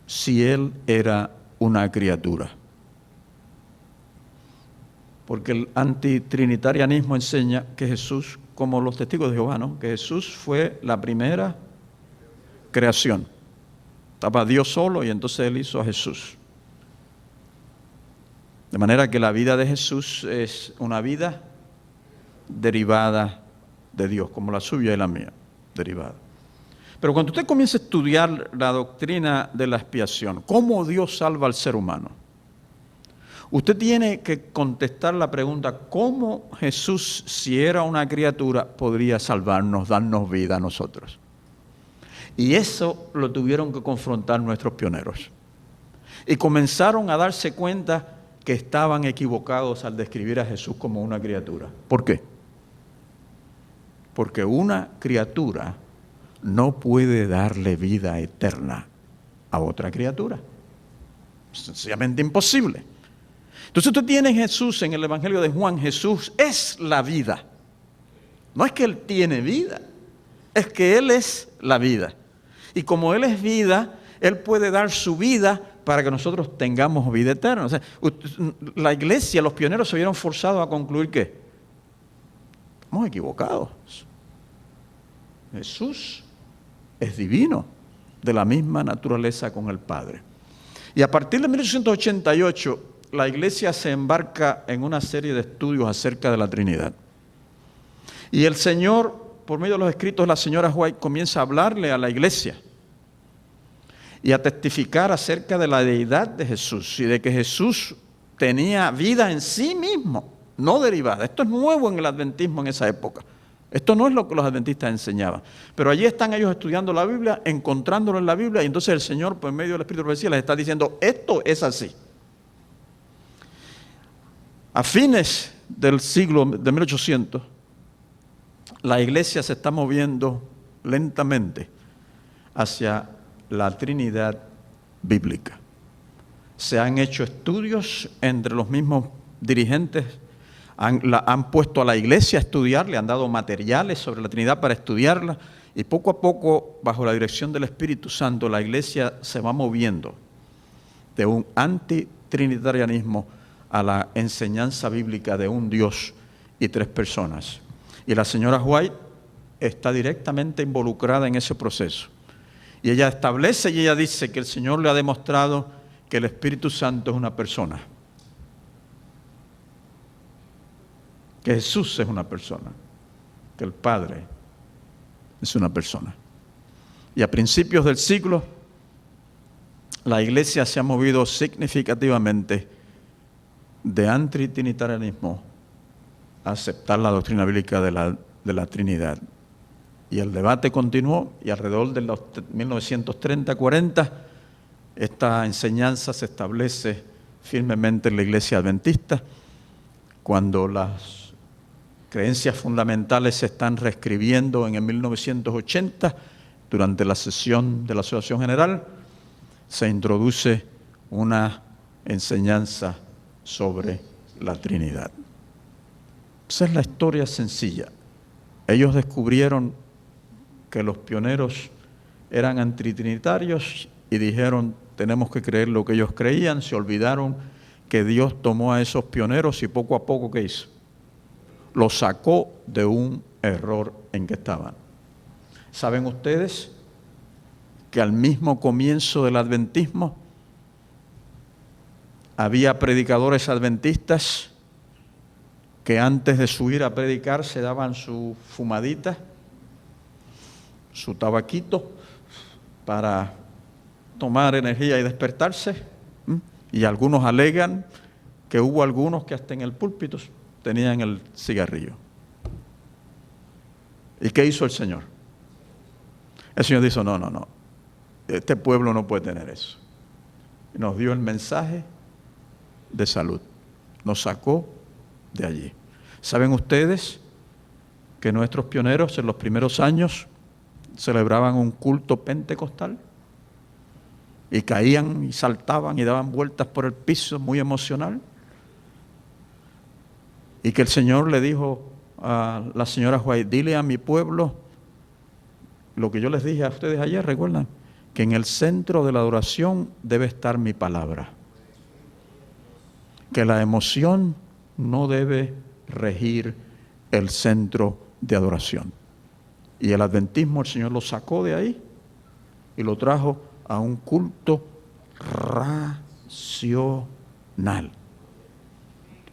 si Él era una criatura? Porque el antitrinitarianismo enseña que Jesús, como los testigos de Jehová, ¿no?, que Jesús fue la primera creación. Estaba Dios solo y entonces Él hizo a Jesús. De manera que la vida de Jesús es una vida derivada de Dios, como la suya y la mía, derivada. Pero cuando usted comienza a estudiar la doctrina de la expiación, cómo Dios salva al ser humano, usted tiene que contestar la pregunta: ¿cómo Jesús, si era una criatura, podría salvarnos, darnos vida a nosotros? Y eso lo tuvieron que confrontar nuestros pioneros. Y comenzaron a darse cuenta que estaban equivocados al describir a Jesús como una criatura. ¿Por qué? Porque una criatura no puede darle vida eterna a otra criatura. Es sencillamente imposible. Entonces usted tiene Jesús en el Evangelio de Juan. Jesús es la vida. No es que Él tiene vida, es que Él es la vida. Y como Él es vida, Él puede dar su vida para que nosotros tengamos vida eterna. O sea, la Iglesia, los pioneros se vieron forzados a concluir que estamos equivocados. Jesús es divino, de la misma naturaleza con el Padre. Y a partir de 1888, la Iglesia se embarca en una serie de estudios acerca de la Trinidad. Y el Señor, por medio de los escritos de la señora White, comienza a hablarle a la Iglesia y a testificar acerca de la deidad de Jesús y de que Jesús tenía vida en sí mismo, no derivada. Esto es nuevo en el adventismo en esa época. Esto no es lo que los adventistas enseñaban. Pero allí están ellos estudiando la Biblia, encontrándolo en la Biblia, y entonces el Señor, por medio del Espíritu de Profecía, les está diciendo: esto es así. A fines del siglo de 1800, la Iglesia se está moviendo lentamente hacia la Trinidad bíblica. Se han hecho estudios entre los mismos dirigentes, han puesto a la Iglesia a estudiar, le han dado materiales sobre la Trinidad para estudiarla, y poco a poco, bajo la dirección del Espíritu Santo, la Iglesia se va moviendo de un antitrinitarianismo a la enseñanza bíblica de un Dios y tres personas. Y la señora White está directamente involucrada en ese proceso. Y ella establece y ella dice que el Señor le ha demostrado que el Espíritu Santo es una persona. Que Jesús es una persona. Que el Padre es una persona. Y a principios del siglo, la Iglesia se ha movido significativamente de antitrinitarianismo a aceptar la doctrina bíblica de la Trinidad. Y el debate continuó, y alrededor de los 1930-40, esta enseñanza se establece firmemente en la Iglesia Adventista, cuando las creencias fundamentales se están reescribiendo en el 1980, durante la sesión de la Asociación General, se introduce una enseñanza sobre la Trinidad. Esa es la historia sencilla. Ellos descubrieron que los pioneros eran antitrinitarios y dijeron, tenemos que creer lo que ellos creían. Se olvidaron que Dios tomó a esos pioneros y poco a poco, ¿qué hizo? Los sacó de un error en que estaban. ¿Saben ustedes que al mismo comienzo del adventismo había predicadores adventistas que antes de subir a predicar se daban su fumadita, su tabaquito, para tomar energía y despertarse? Y algunos alegan que hubo algunos que hasta en el púlpito tenían el cigarrillo. ¿Y qué hizo el Señor? El Señor dijo, no, este pueblo no puede tener eso. Y nos dio el mensaje de salud. Nos sacó de allí. ¿Saben ustedes que nuestros pioneros en los primeros años celebraban un culto pentecostal? Y caían y saltaban y daban vueltas por el piso, muy emocional. Y que el Señor le dijo a la señora White, dile a mi pueblo lo que yo les dije a ustedes ayer, ¿recuerdan? Que en el centro de la adoración debe estar mi palabra. Que la emoción no debe regir el centro de adoración. Y el adventismo, el Señor lo sacó de ahí y lo trajo a un culto racional.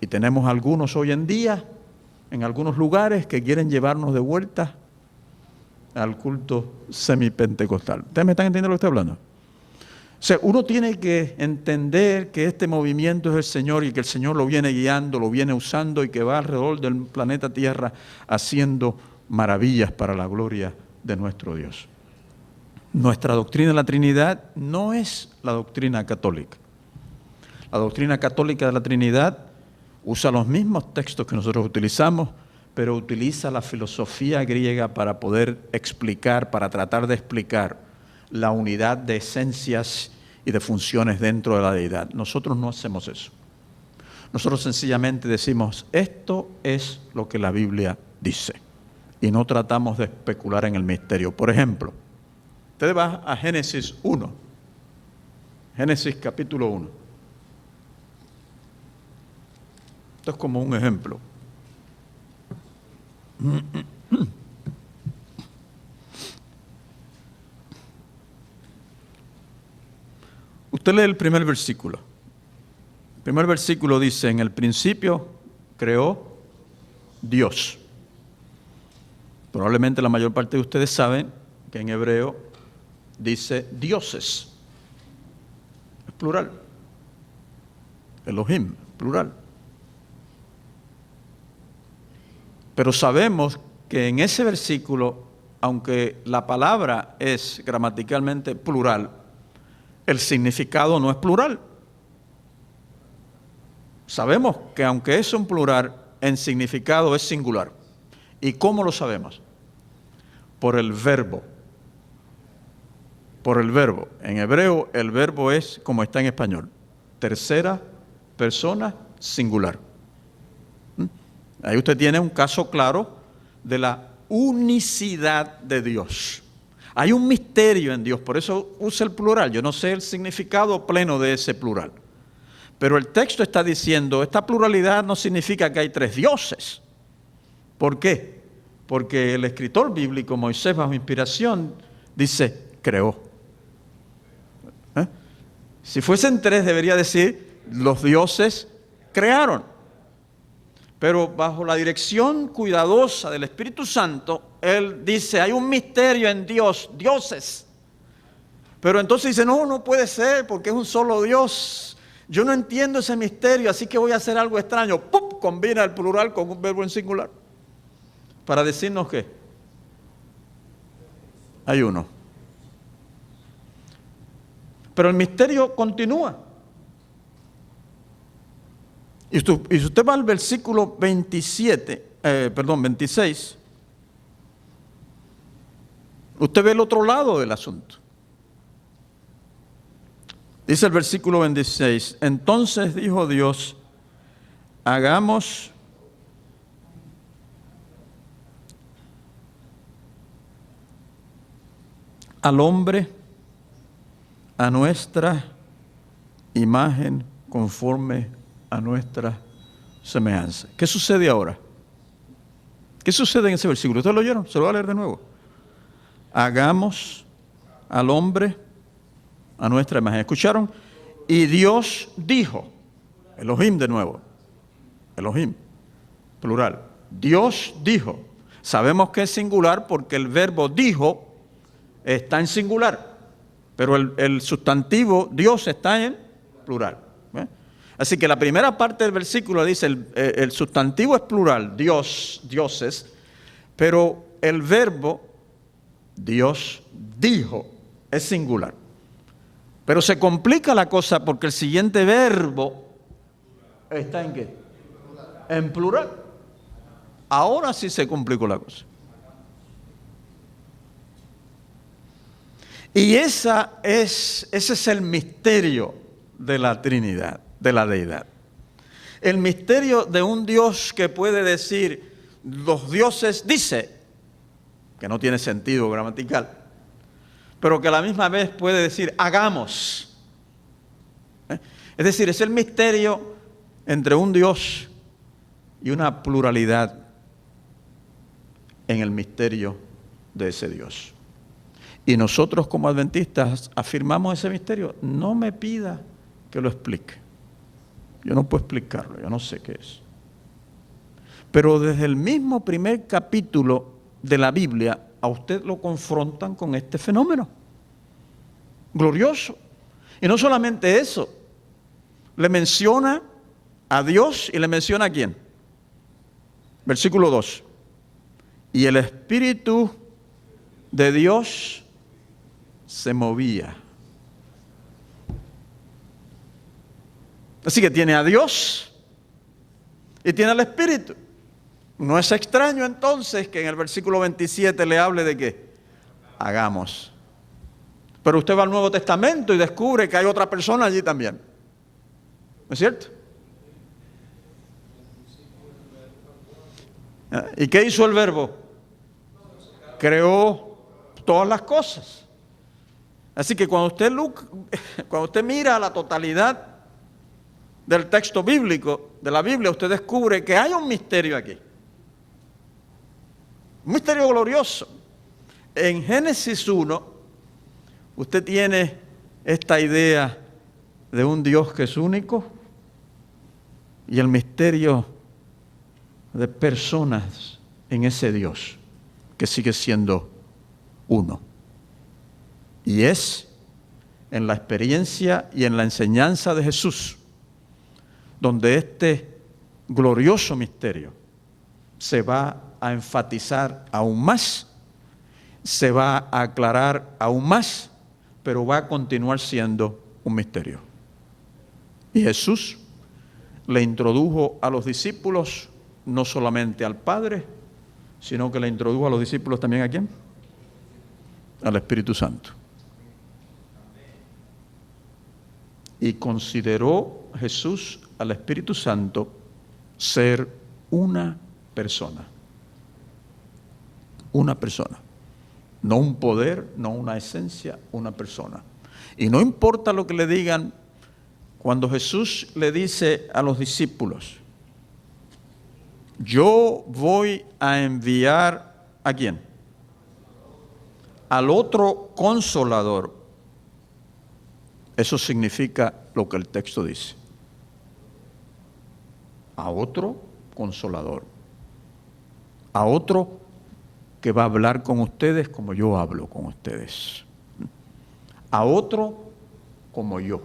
Y tenemos algunos hoy en día, en algunos lugares, que quieren llevarnos de vuelta al culto semipentecostal. ¿Ustedes me están entendiendo lo que estoy hablando? O sea, uno tiene que entender que este movimiento es el Señor y que el Señor lo viene guiando, lo viene usando y que va alrededor del planeta Tierra haciendo maravillas para la gloria de nuestro Dios. Nuestra doctrina de la Trinidad no es la doctrina católica. La doctrina católica de la Trinidad usa los mismos textos que nosotros utilizamos, pero utiliza la filosofía griega para poder explicar, para tratar de explicar la unidad de esencias y de funciones dentro de la deidad. Nosotros no hacemos eso. Nosotros sencillamente decimos, esto es lo que la Biblia dice, y no tratamos de especular en el misterio. Por ejemplo, usted va a Génesis 1, Génesis capítulo 1. Esto es como un ejemplo. Usted lee el primer versículo. El primer versículo dice, en el principio creó Dios. Probablemente la mayor parte de ustedes saben que en hebreo dice dioses. Es plural. Elohim, plural. Pero sabemos que en ese versículo, aunque la palabra es gramaticalmente plural, el significado no es plural. Sabemos que aunque es un plural, en significado es singular. ¿Y cómo lo sabemos? Por el verbo. Por el verbo. En hebreo el verbo es como está en español. Tercera persona singular. Ahí usted tiene un caso claro de la unicidad de Dios. Hay un misterio en Dios, por eso usa el plural. Yo no sé el significado pleno de ese plural. Pero el texto está diciendo, esta pluralidad no significa que hay tres dioses. ¿Por qué? Porque el escritor bíblico, Moisés, bajo inspiración, dice, creó. Si fuesen tres, debería decir, los dioses crearon. Pero bajo la dirección cuidadosa del Espíritu Santo, él dice, hay un misterio en Dios, dioses. Pero entonces dice, no puede ser porque es un solo Dios. Yo no entiendo ese misterio, así que voy a hacer algo extraño. ¡Pum! Combina el plural con un verbo en singular. Para decirnos que hay uno. Pero el misterio continúa. Y si usted va al versículo 26, usted ve el otro lado del asunto. Dice el versículo 26, entonces dijo Dios, hagamos al hombre a nuestra imagen conforme a nuestra semejanza. ¿Qué sucede ahora? ¿Qué sucede en ese versículo? ¿Ustedes lo oyeron? Se lo voy a leer de nuevo. Hagamos al hombre a nuestra imagen. ¿Escucharon? Y Dios dijo, Elohim de nuevo, Elohim, plural. Dios dijo. Sabemos que es singular porque el verbo dijo está en singular, pero el sustantivo Dios está en plural. Así que la primera parte del versículo dice el sustantivo es plural, Dios, dioses, pero el verbo Dios dijo es singular. Pero se complica la cosa porque el siguiente verbo está ¿en qué? En plural. Ahora sí se complicó la cosa. Y ese es el misterio de la Trinidad, de la deidad. El misterio de un Dios que puede decir, los dioses dice, que no tiene sentido gramatical, pero que a la misma vez puede decir, hagamos. Es decir, es el misterio entre un Dios y una pluralidad en el misterio de ese Dios. Y nosotros como adventistas afirmamos ese misterio. No me pida que lo explique. Yo no puedo explicarlo, yo no sé qué es. Pero desde el mismo primer capítulo de la Biblia, a usted lo confrontan con este fenómeno glorioso. Y no solamente eso, le menciona a Dios y le menciona a quién. Versículo 2. Y el Espíritu de Dios se movía. Así que tiene a Dios y tiene al Espíritu. No es extraño entonces que en el versículo 27 le hable de qué. Hagamos. Pero usted va al Nuevo Testamento y descubre que hay otra persona allí también. ¿No es cierto? ¿Y qué hizo el verbo? Creó todas las cosas. Así que cuando usted mira la totalidad del texto bíblico, de la Biblia, usted descubre que hay un misterio aquí. Un misterio glorioso. En Génesis 1, usted tiene esta idea de un Dios que es único y el misterio de personas en ese Dios que sigue siendo uno. Y es en la experiencia y en la enseñanza de Jesús donde este glorioso misterio se va a enfatizar aún más, se va a aclarar aún más, pero va a continuar siendo un misterio. Y Jesús le introdujo a los discípulos no solamente al Padre, sino que le introdujo a los discípulos también ¿a quién? Al Espíritu Santo. Y consideró Jesús al Espíritu Santo ser una persona. Una persona. No un poder, no una esencia, una persona. Y no importa lo que le digan, cuando Jesús le dice a los discípulos, yo voy a enviar ¿a quién? Al otro Consolador. Eso significa lo que el texto dice. A otro Consolador. A otro que va a hablar con ustedes como yo hablo con ustedes. A otro como yo.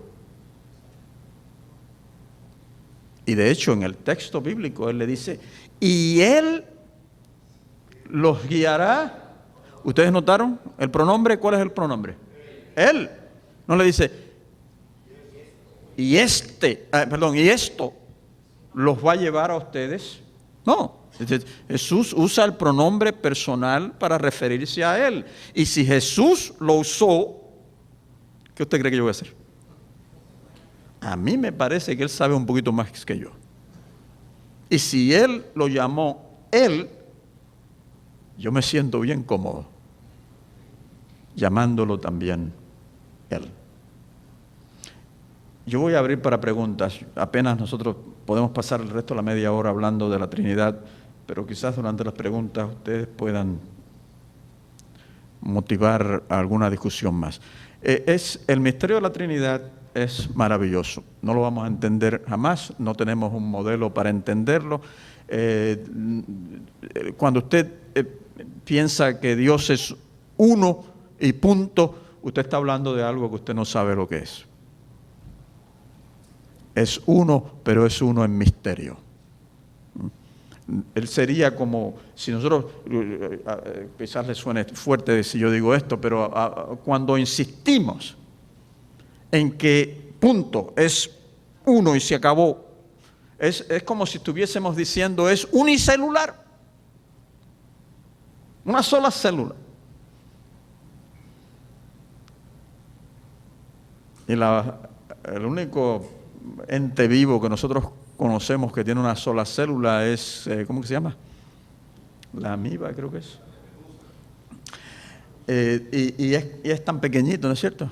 Y de hecho en el texto bíblico él le dice, y él los guiará. ¿Ustedes notaron el pronombre? ¿Cuál es el pronombre? Él. No le dice, y esto los va a llevar a ustedes. No. Jesús usa el pronombre personal para referirse a él. Y si Jesús lo usó, ¿qué usted cree que yo voy a hacer? A mí me parece que él sabe un poquito más que yo. Y si él lo llamó él, yo me siento bien cómodo. llamándolo también Él. Yo voy a abrir para preguntas. Apenas nosotros podemos pasar el resto de la media hora hablando de la Trinidad, pero quizás durante las preguntas ustedes puedan motivar alguna discusión más. El misterio de la Trinidad es maravilloso. No lo vamos a entender jamás, no tenemos un modelo para entenderlo. Cuando usted piensa que Dios es uno y punto, usted está hablando de algo que usted no sabe lo que es. Es uno, pero es uno en misterio. Él sería como, si nosotros, quizás le suene fuerte si yo digo esto, pero cuando insistimos en que punto es uno y se acabó, es como si estuviésemos diciendo es unicelular, una sola célula. Y el único ente vivo que nosotros conocemos que tiene una sola célula es, ¿cómo que se llama? La amiba, creo que es. Y es tan pequeñito, ¿no es cierto?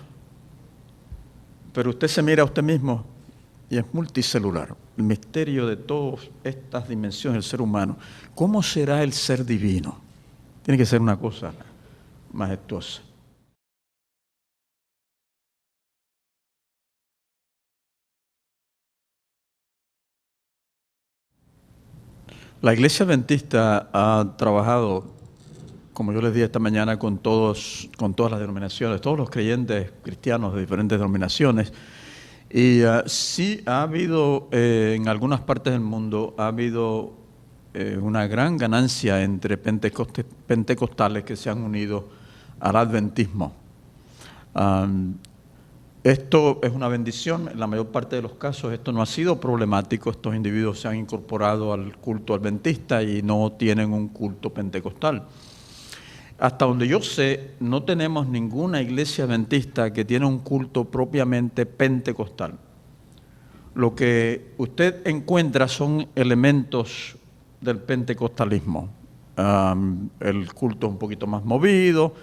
Pero usted se mira a usted mismo y es multicelular. El misterio de todas estas dimensiones del ser humano. ¿Cómo será el ser divino? Tiene que ser una cosa majestuosa. La Iglesia Adventista ha trabajado, como yo les dije esta mañana, con todas las denominaciones, todos los creyentes cristianos de diferentes denominaciones. Y sí ha habido, en algunas partes del mundo, ha habido una gran ganancia entre pentecostales que se han unido al adventismo. Esto es una bendición, en la mayor parte de los casos esto no ha sido problemático, estos individuos se han incorporado al culto adventista y no tienen un culto pentecostal. Hasta donde yo sé, no tenemos ninguna iglesia adventista que tiene un culto propiamente pentecostal. Lo que usted encuentra son elementos del pentecostalismo. El culto es un poquito más movido,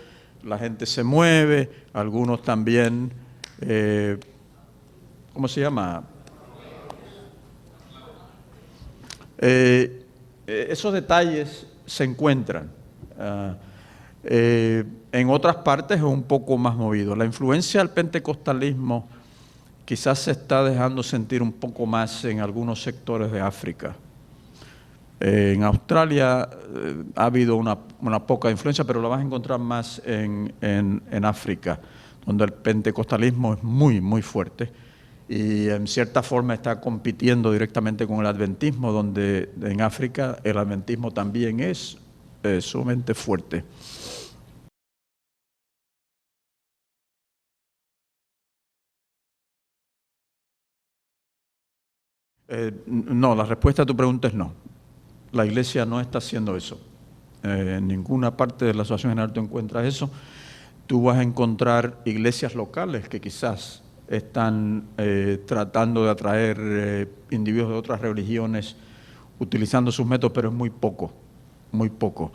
la gente se mueve, algunos también... ¿cómo se llama? Esos detalles se encuentran. En otras partes es un poco más movido. La influencia del pentecostalismo quizás se está dejando sentir un poco más en algunos sectores de África. En Australia ha habido una poca influencia, pero la vas a encontrar más en África, donde el pentecostalismo es muy, muy fuerte y en cierta forma está compitiendo directamente con el adventismo, donde en África el adventismo también es sumamente fuerte. No, la respuesta a tu pregunta es no. La Iglesia no está haciendo eso. En ninguna parte de la Asociación General tú encuentras eso. Tú vas a encontrar iglesias locales que quizás están tratando de atraer individuos de otras religiones utilizando sus métodos, pero es muy poco, muy poco.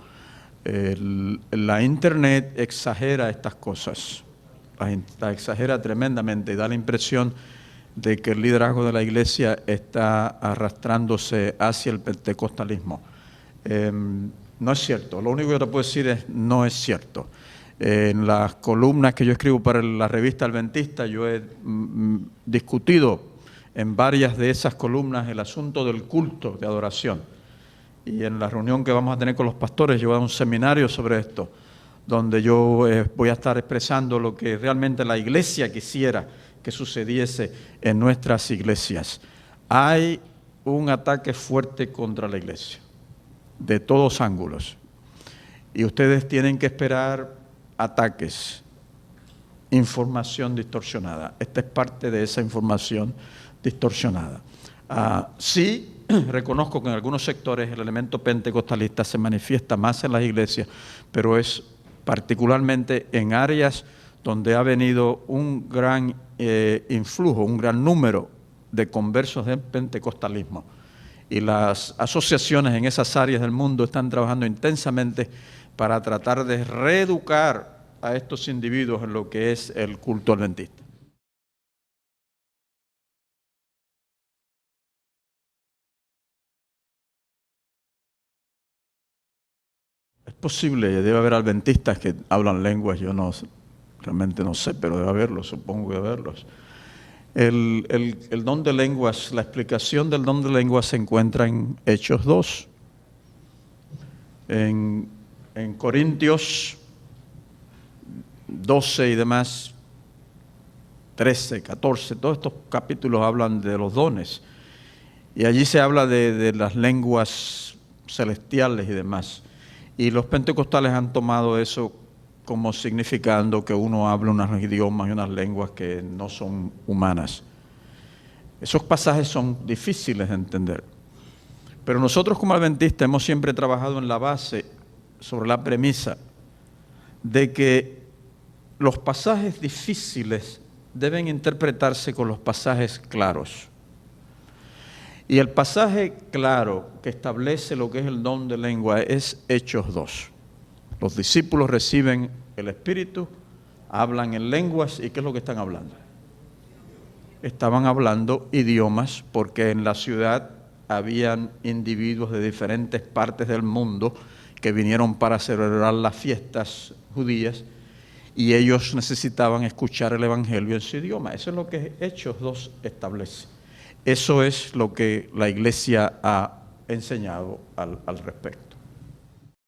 La Internet exagera estas cosas, la exagera tremendamente y da la impresión de que el liderazgo de la Iglesia está arrastrándose hacia el pentecostalismo. No es cierto, lo único que te puedo decir es no es cierto. En las columnas que yo escribo para la revista Adventista, yo he discutido en varias de esas columnas el asunto del culto de adoración. Y en la reunión que vamos a tener con los pastores, yo voy a dar un seminario sobre esto, donde yo voy a estar expresando lo que realmente la Iglesia quisiera que sucediese en nuestras iglesias. Hay un ataque fuerte contra la Iglesia, de todos ángulos. Y ustedes tienen que esperar ataques, información distorsionada. Esta es parte de esa información distorsionada. Sí, reconozco que en algunos sectores el elemento pentecostalista se manifiesta más en las iglesias, pero es particularmente en áreas donde ha venido un gran influjo, un gran número de conversos del pentecostalismo. Y las asociaciones en esas áreas del mundo están trabajando intensamente para tratar de reeducar a estos individuos en lo que es el culto adventista. Es posible, debe haber adventistas que hablan lenguas, yo realmente no sé, pero debe haberlos, supongo que debe haberlos. El don de lenguas, la explicación del don de lenguas se encuentra en Hechos 2. En Corintios 12 y demás, 13, 14, todos estos capítulos hablan de los dones. Y allí se habla de las lenguas celestiales y demás. Y los pentecostales han tomado eso como significando que uno habla unos idiomas y unas lenguas que no son humanas. Esos pasajes son difíciles de entender. Pero nosotros como adventistas hemos siempre trabajado en la base, sobre la premisa, de que los pasajes difíciles deben interpretarse con los pasajes claros. Y el pasaje claro que establece lo que es el don de lengua es Hechos 2. Los discípulos reciben el Espíritu, hablan en lenguas, ¿y qué es lo que están hablando? Estaban hablando idiomas porque en la ciudad habían individuos de diferentes partes del mundo que vinieron para celebrar las fiestas judías y ellos necesitaban escuchar el Evangelio en su idioma. Eso es lo que Hechos 2 establece. Eso es lo que la Iglesia ha enseñado al respecto.